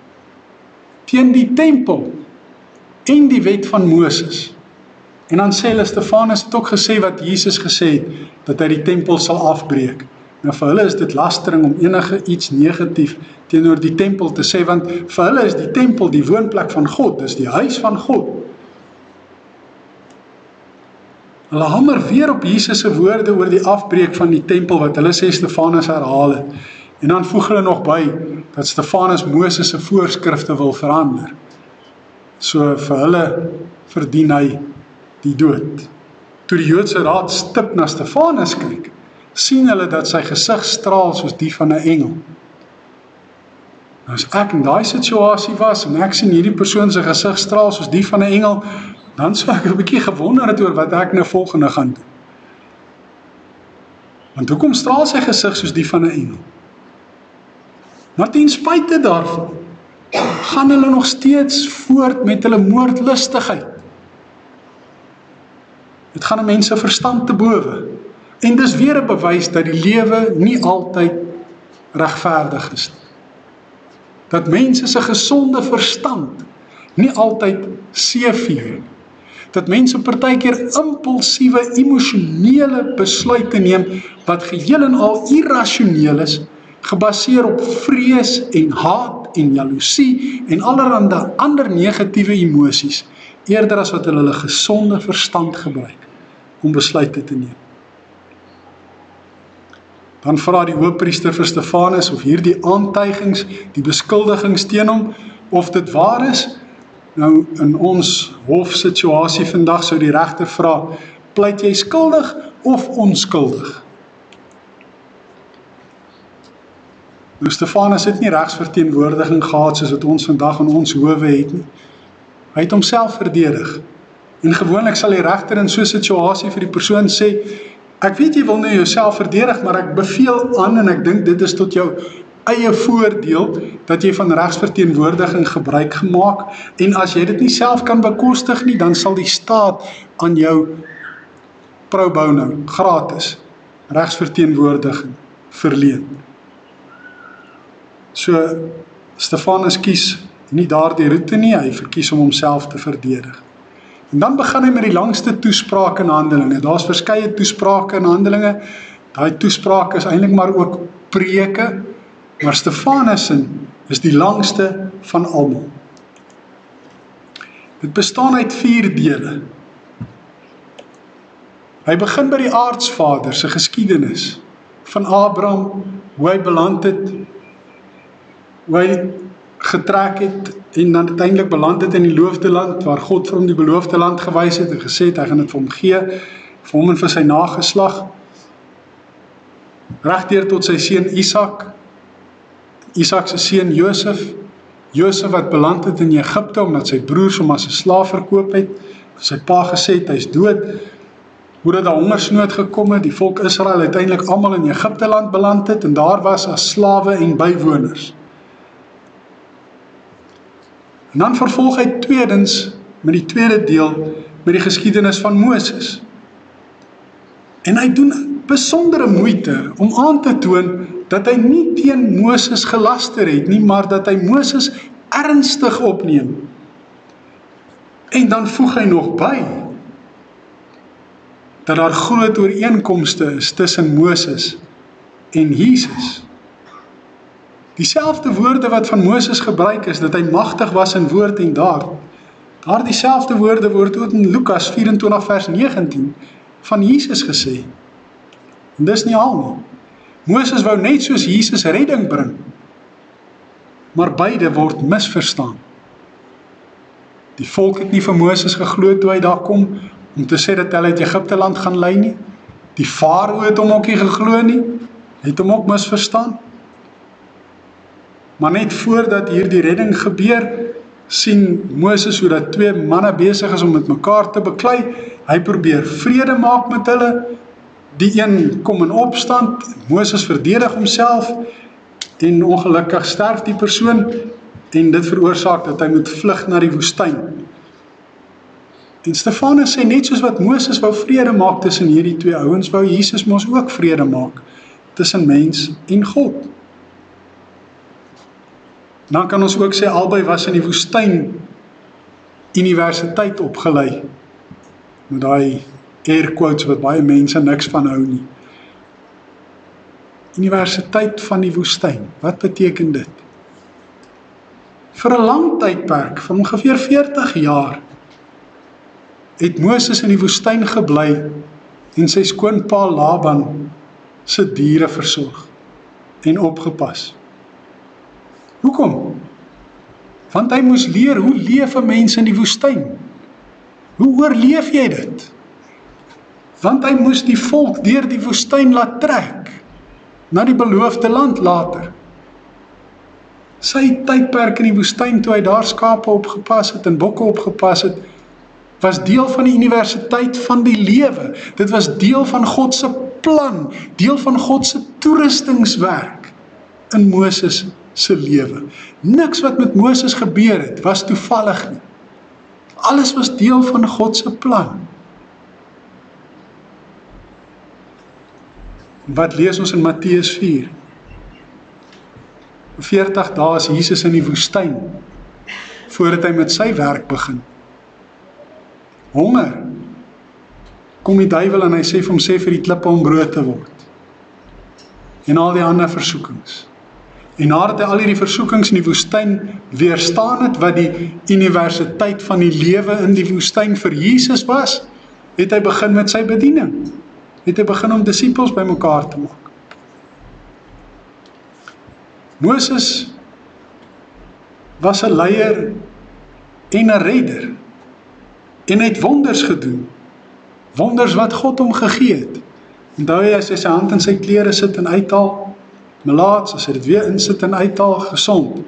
A: teen die tempel en die wet van Moses. En dan sê hulle, Stefanus het ook gesê wat Jesus gesê het, dat hy die tempel sal afbreek. Nou vir hulle is dit lastering om enige iets negatief teenoor die tempel te sê, want vir hulle is die tempel die woonplek van God, dis die huis van God. Hulle hamer weer op Jesus se woorde oor die afbreek van die tempel, wat hulle sê Stefanus herhaal het. En dan voeg hulle nog by, dat Stefanus Moses se voorskrifte wil verander. So vir hulle verdien hy die dood. Toe die Joodse raad stip na Stefanus kyk, sien hulle dat sy gesig straal soos die van 'n engel. Nou as ek in daai situasie was, en ek sien hierdie persoon se gesig straal soos die van 'n engel, dan sou ek 'n bietjie gewonder het oor wat ek nou volgende gaan doen. Want hoekom straal sy gesig soos die van 'n engel? Maar ten spyte daarvan, gaan hulle nog steeds voort met hulle moordlustigheid. Dit gaan 'n mens se verstand te bowe. En dis weer 'n bewys dat die lewe nie altyd regverdig is. Dat mense se gesonde verstand nie altyd seëvier. Dat mense partykeer impulsiewe, emosionele besluite neem wat geheel en al irrasioneel is, gebaseer op vrees en haat en jaloesie en allerhande ander negatiewe emosies, eerder as wat hulle gesonde verstand gebruik om besluite te neem. Dan vra die hoofpriester vir Stefanus of hierdie aantuigings, die beskuldigings teen hom, of dit waar is. Nou in ons hofsituasie vandag sou die regter vra, pleit jy skuldig of onskuldig? Nou Stefanus het nie regsverteenwoordiging gehad soos wat ons vandag in ons howe het nie. Hy het homself verdedig. En gewoonlik sal die regter in so 'n situasie vir die persoon sê, ek weet jy wil nou jouself verdedig, maar ek beveel aan en ek dink dit is tot jou eie voordeel dat jy van regsverteenwoordiging gebruik gemaak, en as jy dit nie self kan bekostig nie, dan sal die staat aan jou pro bono gratis regsverteenwoordiging verleen. So Stefanus kies nie daardie roete nie, hy verkies om homself te verdedig. En dan begin hy met die langste toespraak in Handelinge. Daar's verskeie toesprake in Handelinge. Daai toespraak is eintlik maar ook preke, maar Stefanus is die langste van almal. Dit bestaan uit 4 dele. Hy begin by die aartsvader se geskiedenis van Abraham, hoe hy beland het, hoe hy getrek het en dan uiteindelik beland het in die beloofde land, waar God vir hom die beloofde land gewys het en gesê het, hy gaan dit vir hom gee, vir hom en vir sy nageslag, regdeur tot sy seun Isak, Isak se seun Josef, Josef wat beland het in Egipte, omdat sy broers hom as 'n slaaf verkoop het, sy pa gesê het, hy is dood, hoe dat daar hongersnood gekom het, die volk Israel uiteindelik almal in Egipte land beland het, en daar was as slawe en bywoners. En dan vervolg hy tweedens, met die tweede deel, met die geskiedenis van Moses. En hy doen besondere moeite om aan te toon dat hy nie teen Moses gelaster het nie, maar dat hy Moses ernstig opneem. En dan voeg hy nog by dat daar groot ooreenkomste is tussen Moses en Jesus. Dieselfde woorde wat van Moses gebruik is, dat hy magtig was in woord en daad. Daardie selfde woorde word ook in Lukas 24 vers 19 van Jesus gesê. En dis nie al nie. Moses wou net soos Jesus redding bring, maar beide word misverstaan. Die volk het nie vir Moses geglo toe hy daar kom, om te sê dat hulle uit Egipte land gaan lei nie. Die farao het hom ook nie geglo nie, het hom ook misverstaan. Maar net voordat hierdie redding gebeur, sien Moses hoe dat twee manne besig is om met mekaar te beklei. Hy probeer vrede maak met hulle. Die een kom in opstand, Moses verdedig homself, en ongelukkig sterf die persoon, en dit veroorsaak dat hy moet vlug na die woestyn. En Stefanus sê, net soos wat Moses wou vrede maak tussen hierdie twee ouens, wou Jesus mos ook vrede maak tussen mens en God. Dan kan ons ook sê, albei was in die woestyn universiteit opgelei, met daai air quotes wat baie mense niks van hou nie. Universiteit van die woestyn, wat beteken dit? Vir 'n lang tydperk, vir ongeveer 40 jaar, het Moses in die woestyn gebly en sy skoonpa Laban se diere versorg en opgepas. Hoekom? Want hy moes leer, hoe leef 'n mens in die woestyn? Hoe oorleef jy dit? Want hy moes die volk deur die woestyn laat trek, na die beloofde land later. Sy tydperk in die woestyn, toe hy daar skape opgepas het en bokke opgepas het, was deel van die universiteit van die lewe. Dit was deel van God se plan, deel van God se toerustingswerk in Moses se lewe. Niks wat met Moses gebeur het, was toevallig nie. Alles was deel van God se plan. Wat lees ons in Matteus 4? 40 dae is Jesus in die woestyn, voordat hy met sy werk begin. Honger. Kom die duiwel en hy sê vir hom, sê vir die klippe om brood te word. En al die ander versoekings. En nadat hy al hierdie versoekings in die woestyn weerstaan het, wat die universiteit van die lewe in die woestyn vir Jesus was, het hy begin met sy bediening. Het hy begin om disippels bymekaar te maak. Moses was 'n leier en 'n redder. En hy het wonders gedoen. Wonders wat God hom gegee het. Onthou jy, as hy sy hand in sy klere sit en uithaal, melaats, as hy dit weer insit en uithaal, gesond.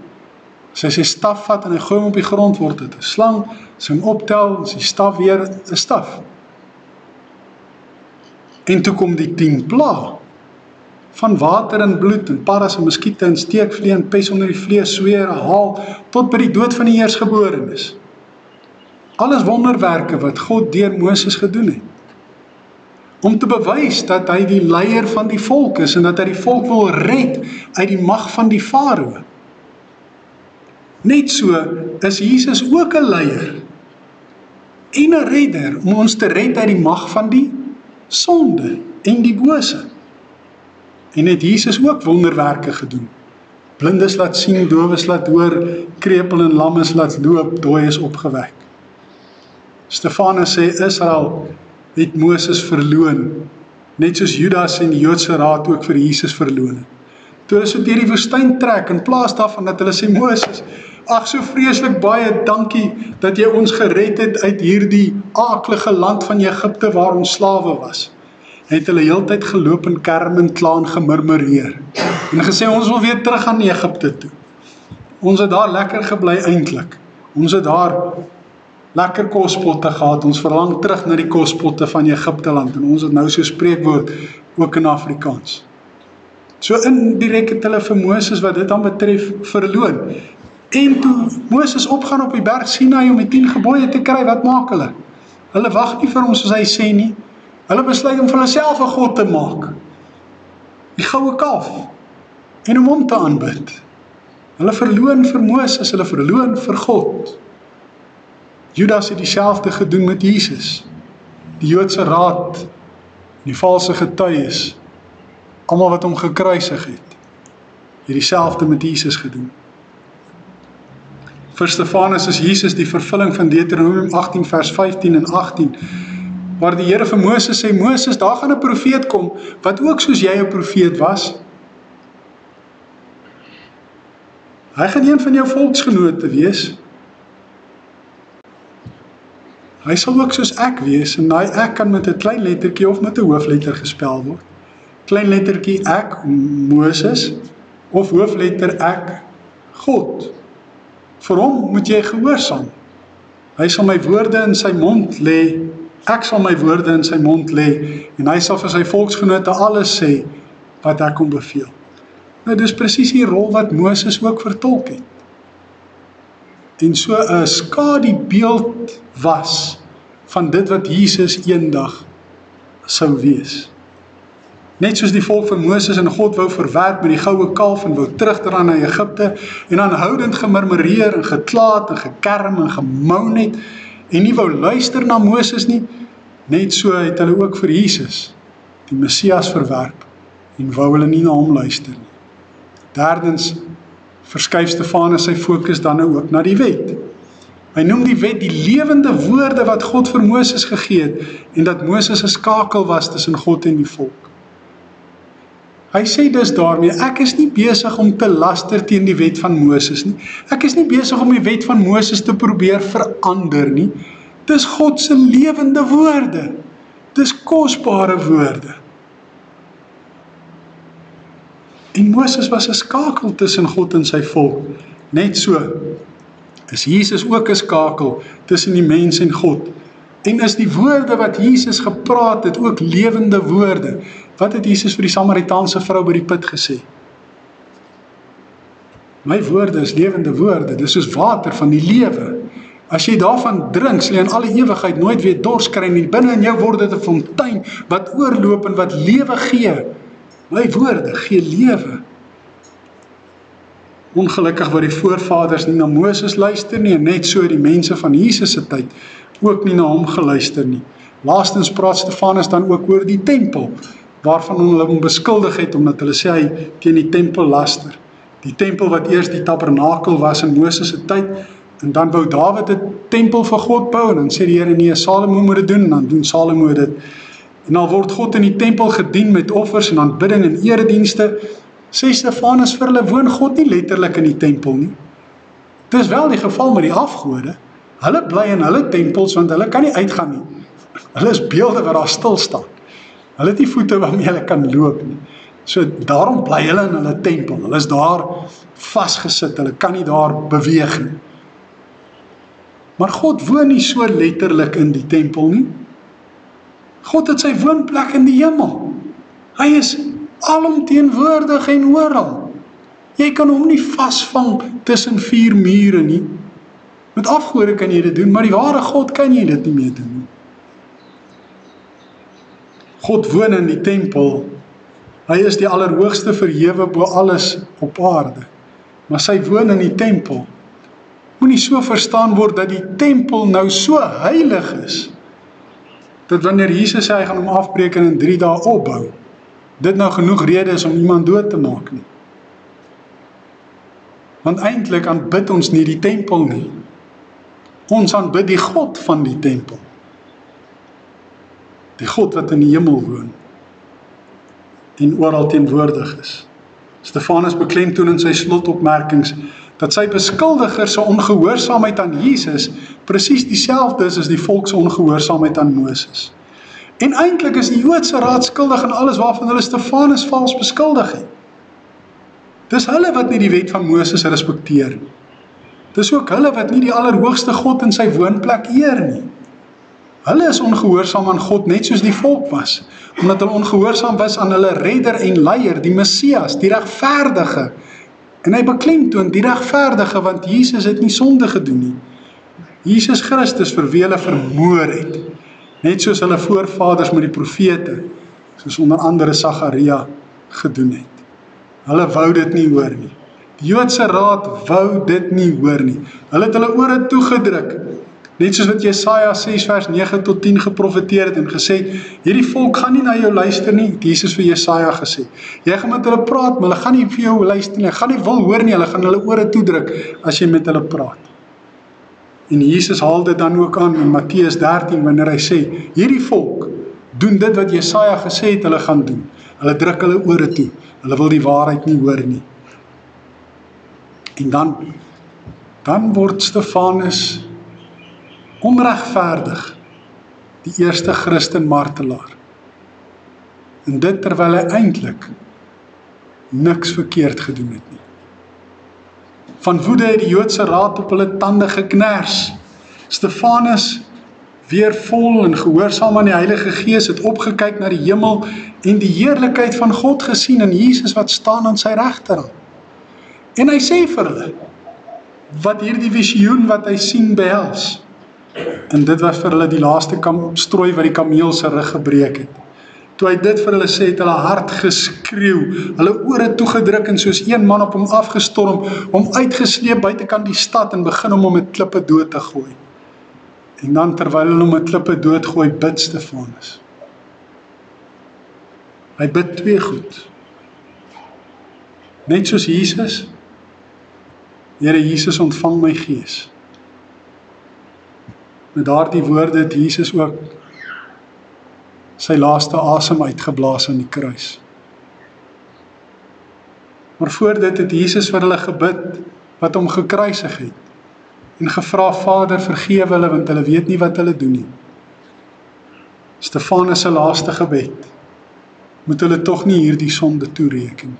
A: As hy sy staf vat en hy gooi hom op die grond, word dit 'n slang, as hy hom optel, is die staf weer 'n staf. En toe kom die 10 pla, van water en bloed, en paddas en muskiete, en steekvlee, en pes onder die vlees, sweer, haal, tot by die dood van die eersgeborenes. Alles wonderwerke wat God deur Moses gedoen het. Om te bewys dat hy die leier van die volk is, en dat hy die volk wil red uit die mag van die farao. Net so is Jesus ook 'n leier en 'n redder, om ons te red uit die mag van die sonde en die bose. En het Jesus ook wonderwerke gedoen. Blindes laat sien, dowes laat hoor, krepel en lammes laat loop, dooies opgewek. Stefanus sê, Israel het Moses verloon, net soos Judas en die Joodse raad ook vir Jesus verloon het. Toe hulle so deur die woestyn trek, in plaas daarvan dat hulle sê, Moses, ag so vreeslik baie dankie dat jy ons gered het uit hierdie aaklige land van Egipte waar ons slawe was. Het hulle heeltyd geloop en kerm en kla en gemurmureer. En gesê, ons wil weer terug aan Egipte toe. Ons het daar lekker gebly eintlik. Ons het daar lekker kospotte gehad. Ons verlang terug na die kospotte van Egipte land. En ons het nou so spreekwoord ook in Afrikaans. So indirek het hulle vir Moses wat dit dan betref verloon. En toe Moses opgaan op die berg Sinai om die 10 gebooie te kry, wat maak hulle? Hulle wag nie vir hom soos hy sê nie. Hulle besluit om vir hulle self 'n God te maak. Die goue kalf. En om hom te aanbid. Hulle verloon vir Moses, hulle verloon vir God. Judas het dieselfde gedoen met Jesus. Die Joodse raad, die valse getuies, almal wat hom gekruisig het dieselfde met Jesus gedoen. Vir Stefanus is Jesus die vervulling van Deuteronomium 18 vers 15 en 18, waar die Here vir Moses sê, Moses, daar gaan 'n profeet kom, wat ook soos jy 'n profeet was. Hy gaan een van jou volksgenote wees. Hy sal ook soos ek wees, en daai ek kan met 'n klein lettertjie of met 'n hoofletter gespel word. Klein lettertjie ek, Moses, of hoofletter ek, God. Vir hom moet jy gehoorsaam. Hy sal my woorde in sy mond lê, ek sal my woorde in sy mond lê, en hy sal vir sy volksgenote alles sê, wat ek hom beveel. Nou, dis presies die rol wat Moses ook vertolk het. En so 'n skadubeeld was van dit wat Jesus eendag sou wees. Net soos die volk van Moses en God wou verwerp met die goue kalf en wou terugdraai na Egipte en aanhoudend gemurmureer en geklaat en gekerm en gemoun het en nie wou luister na Moses nie, net so het hulle ook vir Jesus, die Messias, verwerp en wou hulle nie na hom luister nie. Derdens verskuif Stefanus sy fokus dan nou ook na die wet. Hy noem die wet die lewende woorde wat God vir Moses gegee het en dat Moses 'n skakel was tussen God en die volk. Hy sê dus daarmee, ek is nie besig om te laster teen die wet van Moses nie. Ek is nie besig om die wet van Moses te probeer verander nie. Dis God se lewende woorde. Dis kosbare woorde. En Moses was 'n skakel tussen God en sy volk. Net so is Jesus ook 'n skakel tussen die mens en God. En is die woorde wat Jesus gepraat het ook lewende woorde. Wat het Jesus vir die Samaritaanse vrou by die put gesê? My woorde is lewende woorde, dis soos water van die lewe. As jy daarvan drink, sal jy in alle ewigheid nooit weer dors kry nie. Binne in jou word dit 'n fontein wat oorloop en wat lewe gee. My woorde gee lewe. Ongelukkig wat die voorvaders nie na Moses luister nie, en net so die mense van Jesus se tyd ook nie na hom geluister nie. Laastens praat Stefanus dan ook oor die tempel, waarvan hulle hom beskuldig het, omdat hulle sê hy teen die tempel laster. Die tempel wat eers die tabernakel was in Moses se tyd, en dan wou Dawid 'n tempel vir God bou, en dan sê die Here nee, Salomo moet dit doen, en dan doen Salomo dit. En dan word God in die tempel gedien met offers en aanbidding en eredienste. Sê Stefanus vir hulle, woon God nie letterlik in die tempel nie. Dis wel die geval met die afgode. Hulle bly in hulle tempels, want hulle kan nie uitgaan nie. Hulle is beelde wat daar stil staan. Hulle het nie voete waarmee hulle kan loop nie. So daarom bly hulle in hulle tempel. Hulle is daar vasgesit, hulle kan nie daar beweeg nie. Maar God woon nie so letterlik in die tempel nie. God het sy woonplek in die hemel. Hy is alomteenwoordig en oral. Jy kan hom nie vasvang tussen 4 mure nie. Met afgode kan jy dit doen, maar die ware God kan jy dit nie meer doen nie. God woon in die tempel. Hy is die allerhoogste verhewe bo alles op aarde. Maar sy woon in die tempel. Moenie so verstaan word dat die tempel nou so heilig is, dat wanneer Jesus sê hy gaan hom afbreek en in 3 dae opbou, dit nou genoeg rede is om iemand dood te maak nie. Want eintlik aanbid ons nie die tempel nie. Ons aanbid die God van die tempel. Die God wat in die hemel woon en oral teenwoordig is. Stefanus beklemtoon in sy slotopmerkings dat sy beskuldigers se ongehoorsaamheid aan Jesus presies dieselfde is as die volk se ongehoorsaamheid aan Moses. En eintlik is die Joodse raad skuldig aan alles waarvan hulle Stefanus vals beskuldig het. Dis hulle wat nie die wet van Moses respekteer nie. Dis ook hulle wat nie die allerhoogste God in sy woonplek eer nie. Hulle is ongehoorsaam aan God net soos die volk was, omdat hulle ongehoorsaam was aan hulle redder en leier, die Messias, die regverdige. En hy beklemtoon die regverdige, want Jesus het nie sonde gedoen nie. Jesus Christus vir wie hulle vermoor het, Net soos hulle voorvaders met die profete, soos onder andere Sagaria gedoen het. Hulle wou dit nie hoor nie. Die Joodse raad wou dit nie hoor nie. Hulle het hulle ore toegedruk, net soos wat Jesaja 6 vers 9 tot 10 geprofeteer het en gesê, hierdie volk gaan nie na jou luister nie, het Jesus vir Jesaja gesê. Jy gaan met hulle praat, maar hulle gaan nie vir jou luister nie, hulle gaan nie wil hoor nie, hulle gaan hulle ore toedruk as jy met hulle praat. En Jesus haal dit dan ook aan in Matteus 13, wanneer hy sê, hierdie volk doen dit wat Jesaja gesê het hulle gaan doen. Hulle druk hulle ore toe, hulle wil die waarheid nie hoor nie. En dan word Stefanus onregverdig die eerste Christen martelaar. En dit terwyl hy eintlik niks verkeerd gedoen het nie. Van woede het die Joodse raad op hulle tande gekners. Stefanus, weer vol en gehoorsaam aan die Heilige Gees, het opgekyk na die hemel en die heerlikheid van God gesien en Jesus wat staan aan sy regterhand. En hy sê vir hulle, wat hierdie visioen wat hy sien behels. En dit was vir hulle die laaste strooi wat die kameel se rug gebreek het. Toe hy dit vir hulle sê, het hulle hard geskreeu, hulle ore toegedruk en soos een man op hom afgestorm, hom uitgesleep buitekant die stad en begin om met klippe dood te gooi. En dan terwyl hulle hom met klippe dood gooi, bid Stefanus. Hy bid twee goed. Net soos Jesus, Here Jesus, ontvang my gees. Met daardie woorde het Jesus ook sy laaste asem uitgeblaas aan die kruis. Maar voor dit het Jesus vir hulle gebid wat hom gekruisig het en gevra, Vader, vergewe hulle want hulle weet nie wat hulle doen nie. Stefanus se laaste gebed, moet hulle tog nie hierdie sonde toereken.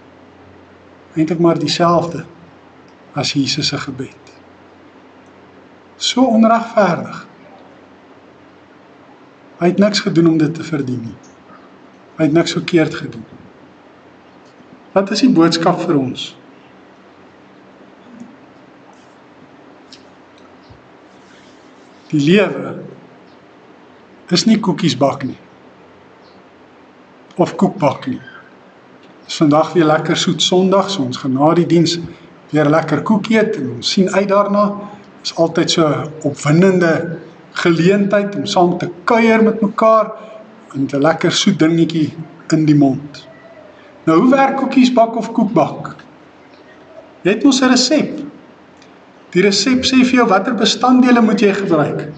A: Eintlik maar dieselfde as Jesus se gebed. So onregverdig. Hy het niks gedoen om dit te verdien nie. Hy het niks verkeerd gedoen. Wat is die boodskap vir ons? Die lewe is nie koekies bak nie. Of koek bak nie. Het is vandag weer lekker soet Sondag, so ons gaan na die diens weer lekker koek eet en ons sien uit daarna. Het is altyd so 'n opwindende geleentheid om saam te kuier met mekaar en 'n lekker soet dingetjie in die mond. Nou, hoe werk koekies bak of koek bak? Jy het mos 'n resep. Die resep sê vir jou watter bestanddele moet jy gebruik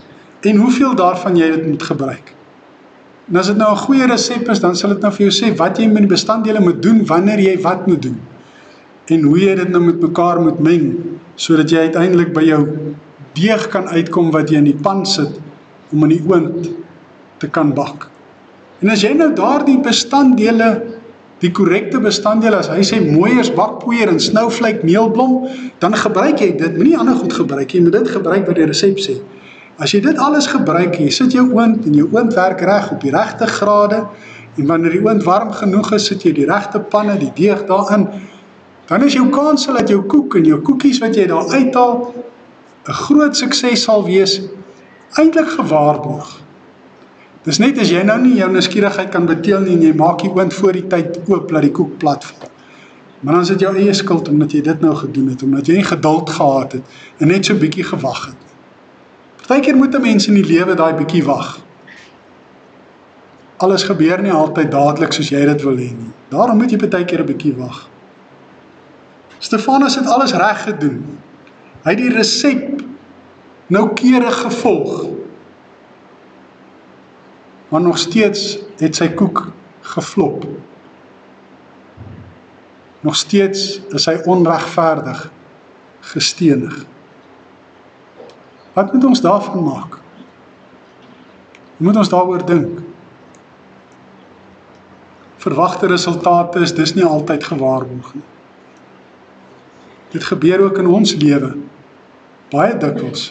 A: en hoeveel daarvan jy dit moet gebruik. En as dit nou 'n goeie resep is, dan sal dit nou vir jou sê wat jy met die bestanddele moet doen, wanneer jy wat moet doen. En hoe jy dit nou met mekaar moet meng, sodat jy uiteindelik by jou deeg kan uitkom wat jy in die pan sit, om in die oond te kan bak. En as jy nou daardie bestanddele, die korrekte bestanddele, as hy sê mooiers bakpoeier en snowflake meelblom, dan gebruik jy dit, moenie ander goed gebruik, jy moet dit gebruik wat die resep sê. As jy dit alles gebruik, jy sit jou oond en jou oond werk reg op die regte grade, en wanneer die oond warm genoeg is, sit jy die regte panne, die deeg daarin, dan is jou kans dat jou koek en jou koekies wat jy daar uithaal, 'n groot sukses sal wees, eintlik gewaarborg. Dis net as jy nou nie jou nuuskierigheid kan beteel nie en jy maak die oond voor die tyd oop, laat die koek plat val. Maar dan is dit jou eie skuld omdat jy dit nou gedoen het, omdat jy nie geduld gehad het en net so bietjie gewag het. Partykeer moet 'n mens in die lewe daai bietjie wag. Alles gebeur nie altyd dadelik soos jy dit wil hê nie. Daarom moet jy partykeer 'n bietjie wag. Stefanus het alles reg gedoen. Hy het die resep noukeurig gevolg. Maar nog steeds het sy koek geflop. Nog steeds is hy onregverdig gestenig. Wat moet ons daarvan maak? Moet ons daaroor dink? Verwagte resultate is dis nie altyd gewaarborg nie. Dit gebeur ook in ons lewe, baie dikwels,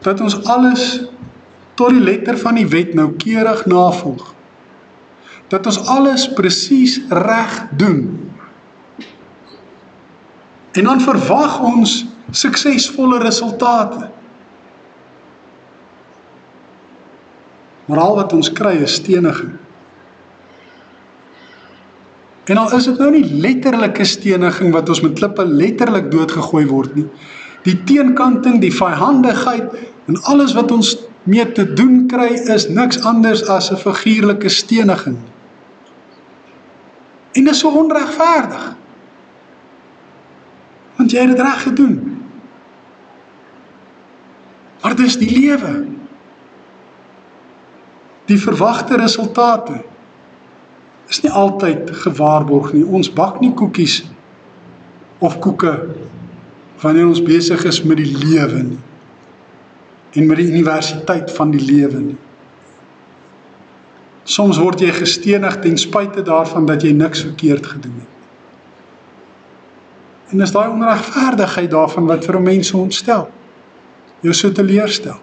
A: dat ons alles tot die letter van die wet noukeurig navolg. Dat ons alles presies reg doen. En dan verwag ons suksesvolle resultate. Maar al wat ons kry is steniging. En al is dit nou nie letterlike steniging wat ons met klippe letterlik doodgegooi word nie. Die teenkanting, die vyhandigheid en alles wat ons mee te doen kry is niks anders as 'n figuurlike steniging. En dit is so onregverdig. Want jy het dit reg gedoen. Maar dis die lewe. Die verwagte resultate is nie altyd gewaarborg nie. Ons bak nie koekies of koeke wanneer ons besig is met die lewe nie. En met die universiteit van die lewe nie. Soms word jy gestenig ten spyte daarvan dat jy niks verkeerd gedoen het. En is daai onregverdigheid daarvan wat vir mense ontstel, jou so teleurstel.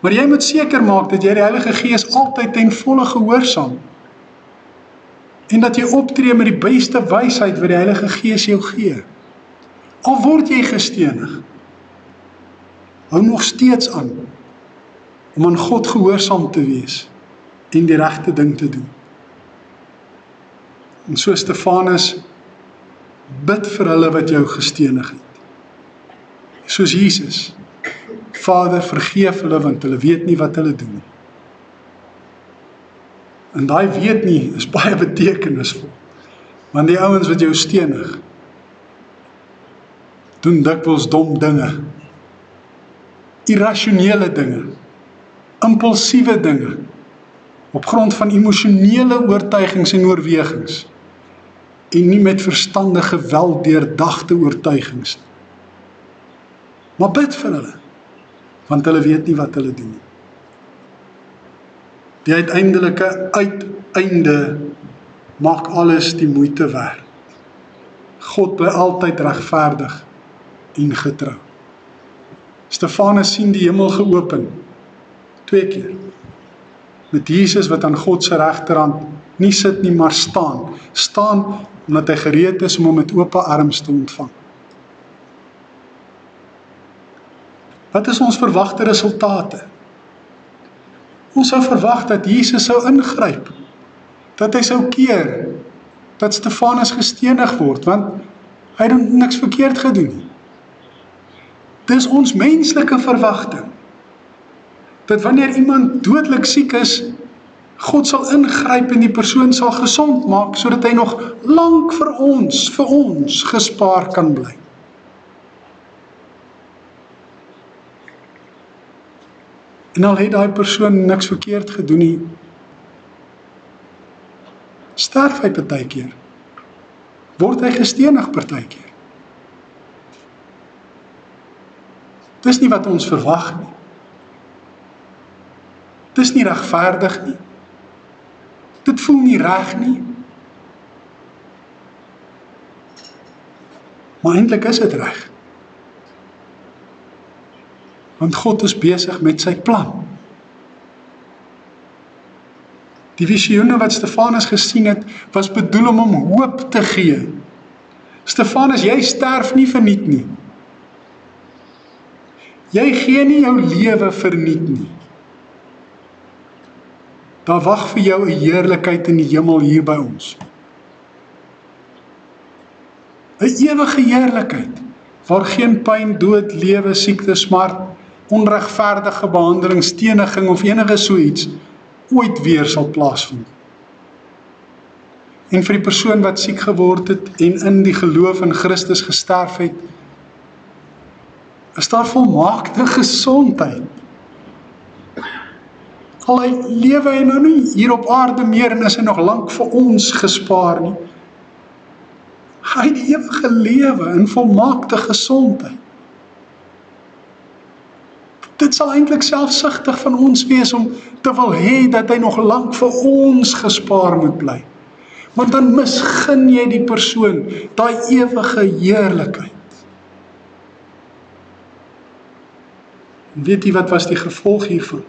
A: Maar jy moet seker maak dat jy die Heilige Gees altyd ten volle gehoorsaam. En dat jy optree met die beste wysheid wat die Heilige Gees jou gee. Al word jy gestenig, hou nog steeds aan om aan God gehoorsaam te wees en die regte ding te doen. En so Stefanus, bid vir hulle wat jou gestenig het. Soos Jesus, Vader, vergeef hulle want hulle weet nie wat hulle doen. En daai weet nie is baie betekenisvol. Want die ouens wat jou stenig, doen dikwels dom dinge, irrasionele dinge, impulsiewe dinge, op grond van emosionele oortuigings en oorwegings, en nie met verstandige, weldeurdagte oortuigings. Maar bid vir hulle, want hulle weet nie wat hulle doen nie. Die uiteindelike uiteinde maak alles die moeite werd. God bly altyd regverdig en getrou. Stefanus sien die hemel geopen, 2 keer. Met Jesus wat aan God se regterhand nie sit nie, maar staan. Staan omdat hy gereed is om hom met oop arms te ontvang. Wat is ons verwagte resultate? Ons sou verwag dat Jesus sou ingryp, dat hy sou keer, dat Stefanus gestenig word, want hy het niks verkeerd gedoen nie. Dis ons menslike verwagting, dat wanneer iemand dodelik siek is, God sal ingryp en die persoon sal gesond maak, sodat hy nog lank vir ons gespaar kan bly. En al het daai persoon niks verkeerd gedoen nie, sterf hy partykeer, word hy gestenig partykeer. Dis nie wat ons verwag nie. Dis nie regverdig nie. Dit voel nie reg nie. Maar eintlik is dit reg. Want God is besig met sy plan. Die visioene wat Stefanus gesien het, was bedoel om hom hoop te gee. Stefanus, jy sterf nie verniet nie. Jy gee nie jou lewe verniet nie. Daar wag vir jou 'n heerlikheid in die hemel hier by ons. 'n Ewige heerlikheid, waar geen pyn, dood, lewe, siekte, smart, onregverdige behandeling, steniging of enige so iets ooit weer sal plaasvind. En vir die persoon wat siek geword het en in die geloof in Christus gesterf het, is daar volmaakte gesondheid. Al hy lewe hy nou nie hier op aarde meer en is hy nog lank vir ons gespaar nie. Hy het die ewige lewe in volmaakte gesondheid. Dit sal eintlik selfsugtig van ons wees om te wil hê dat hy nog lank vir ons gespaar moet bly. Want dan misgun jy die persoon, daai ewige heerlikheid. En weet jy wat was die gevolg hiervan?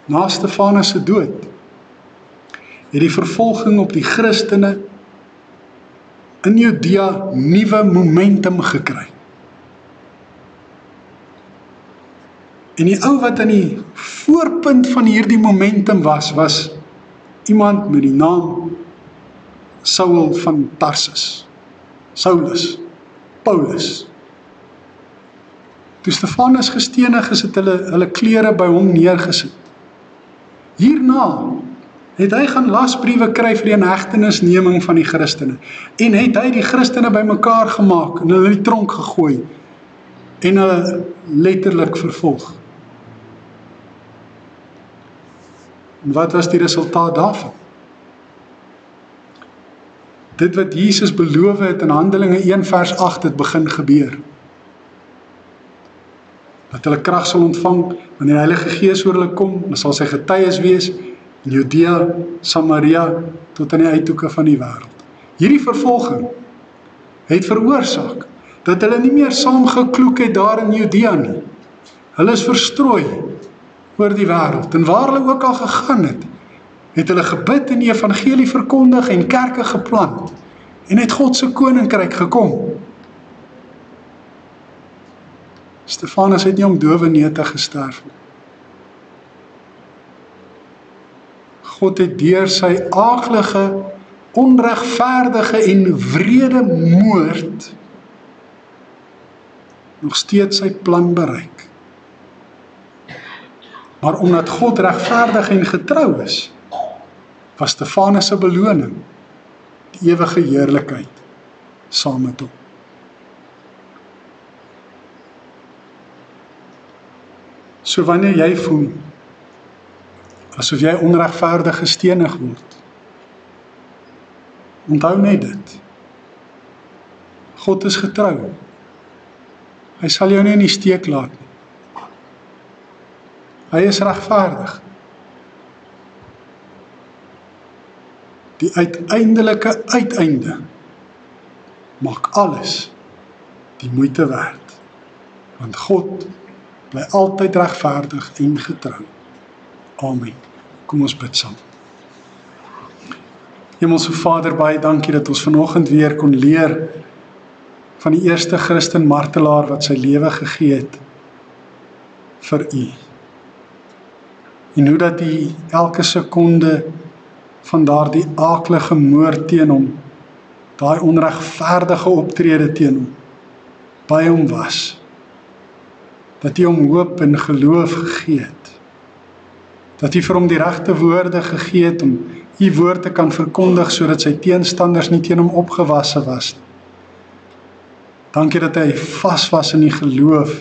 A: Na Stefanus se dood, het die vervolging op die Christene in Judea nuwe momentum gekry. En die ou wat aan die voorpunt van hierdie momentum was iemand met die naam Saul van Tarsus, Saulus, Paulus. Toe Stefanus gestenig is, het hulle klere by hom neergesit. Hierna het hy gaan lasbriewe kry vir die inhegtenisneming van die Christene. En het hy die Christene bymekaar gemaak en hulle in die tronk gegooi en hulle letterlik vervolg. En wat was die resultaat daarvan? Dit wat Jesus beloof het in Handelinge 1 vers 8 het begin gebeur. Dat hulle krag sal ontvang wanneer die Heilige Gees oor hulle kom, dan sal sy getuies wees in Judea, Samaria, tot aan die uithoeke van die wêreld. Hierdie vervolging het veroorsaak dat hulle nie meer saamgekloek het daar in Judea nie. Hulle is verstrooi oor die wêreld, en waar hulle ook al gegaan het hulle gebid en die evangelie verkondig en kerke geplant, en het God se koninkryk gekom. Stefanus het nie om dowe neute gesterf nie. God het deur sy aaklige, onregverdige en wrede moord nog steeds sy plan bereik. Maar omdat God regverdig en getrou is, was Stefanus se beloning die ewige heerlikheid saam met hom. So wanneer jy voel asof jy onregverdig gestenig word, onthou net dit. God is getrou. Hy sal jou nie in die steek laat nie. Hy is regverdig. Die uiteindelike uiteinde maak alles die moeite werd. Want God bly altyd regverdig en getrou. Amen. Kom ons bid saam. Hemelse Vader, baie dankie dat ons vanoggend weer kon leer van die eerste Christen martelaar wat sy lewe gegee het vir U. En hoe dat U elke sekonde van daardie aaklige moord teen hom, daai onregverdige optrede teen hom, by hom was. Dat U hom hoop en geloof gegee het. Dat U vir hom die regte woorde gegee het om U woord te kan verkondig sodat sy teenstanders nie teen hom opgewasse was. Dankie dat hy vas was in die geloof.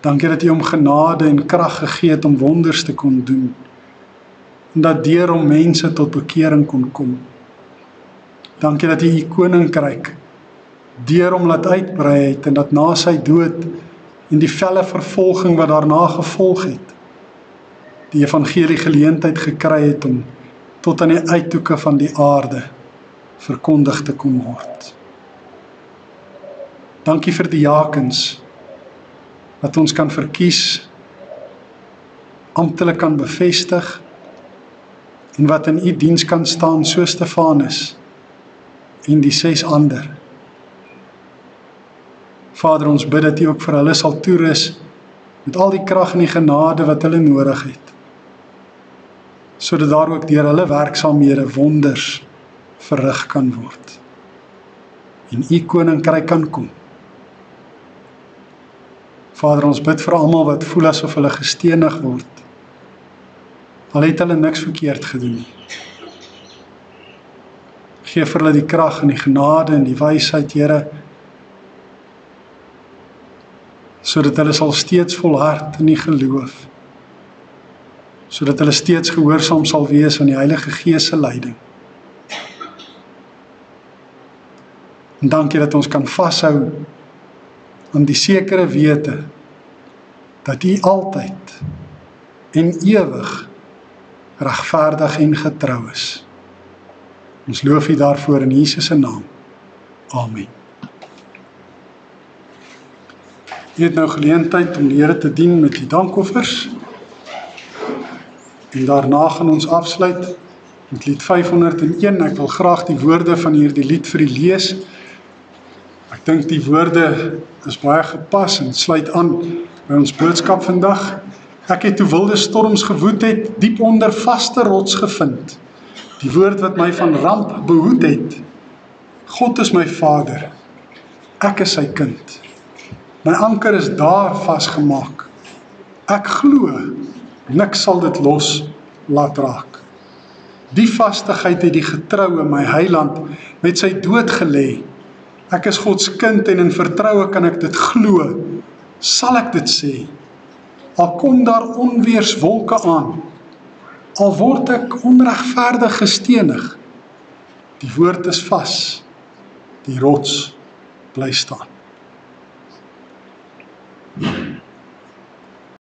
A: Dankie dat U hom genade en krag gegee het om wonders te kon doen. En dat deur hom mense tot bekering kon kom. Dankie dat U koninkryk deur hom laat uitbrei het en dat na sy dood en die felle vervolging wat daarna gevolg het, die evangelie geleentheid gekry het om tot aan die uithoeke van die aarde verkondig te kon word. Dankie vir die diakens wat ons kan verkies, amptelik kan bevestig en wat in U diens kan staan so Stefanus en die 6 ander. Vader, ons bid dat U ook vir hulle sal toerus met al die krag en die genade wat hulle nodig het, sodat daar ook deur hulle werksaamhede wonders verrig kan word en U koninkryk kan kom. Vader, ons bid vir almal wat voel asof hulle gestenig word, al het hulle niks verkeerd gedoen nie. Geef vir hulle die krag en die genade en die wysheid, Here, sodat hulle sal steeds volhard in die geloof, sodat hulle steeds gehoorsaam sal wees aan die Heilige Gees se leiding. En dankie dat ons kan vashou aan die sekere wete dat U altyd en ewig regverdig en getrou is. Ons loof U daarvoor in Jesus se naam. Amen. U het nou geleentheid om die Here te dien met die dankoffers. En daarna gaan ons afsluit met lied 501. Ek wil graag die woorde van hierdie lied vir u lees. Ek dink die woorde is baie gepas en sluit aan by ons boodskap vandag. Ek het toe wilde storms gewoed het, diep onder vaste rots gevind. Die woord wat my van ramp behoed het. God is my Vader, ek is sy kind. My anker is daar vasgemaak. Ek glo, niks sal dit los laat raak. Die vastigheid het die getroue, my heiland, met sy dood gelê. Ek is Gods kind en in vertroue kan ek dit glo, sal ek dit sê. Al kom daar onweerswolke aan, al word ek onregverdig gestenig, die woord is vas, die rots bly staan.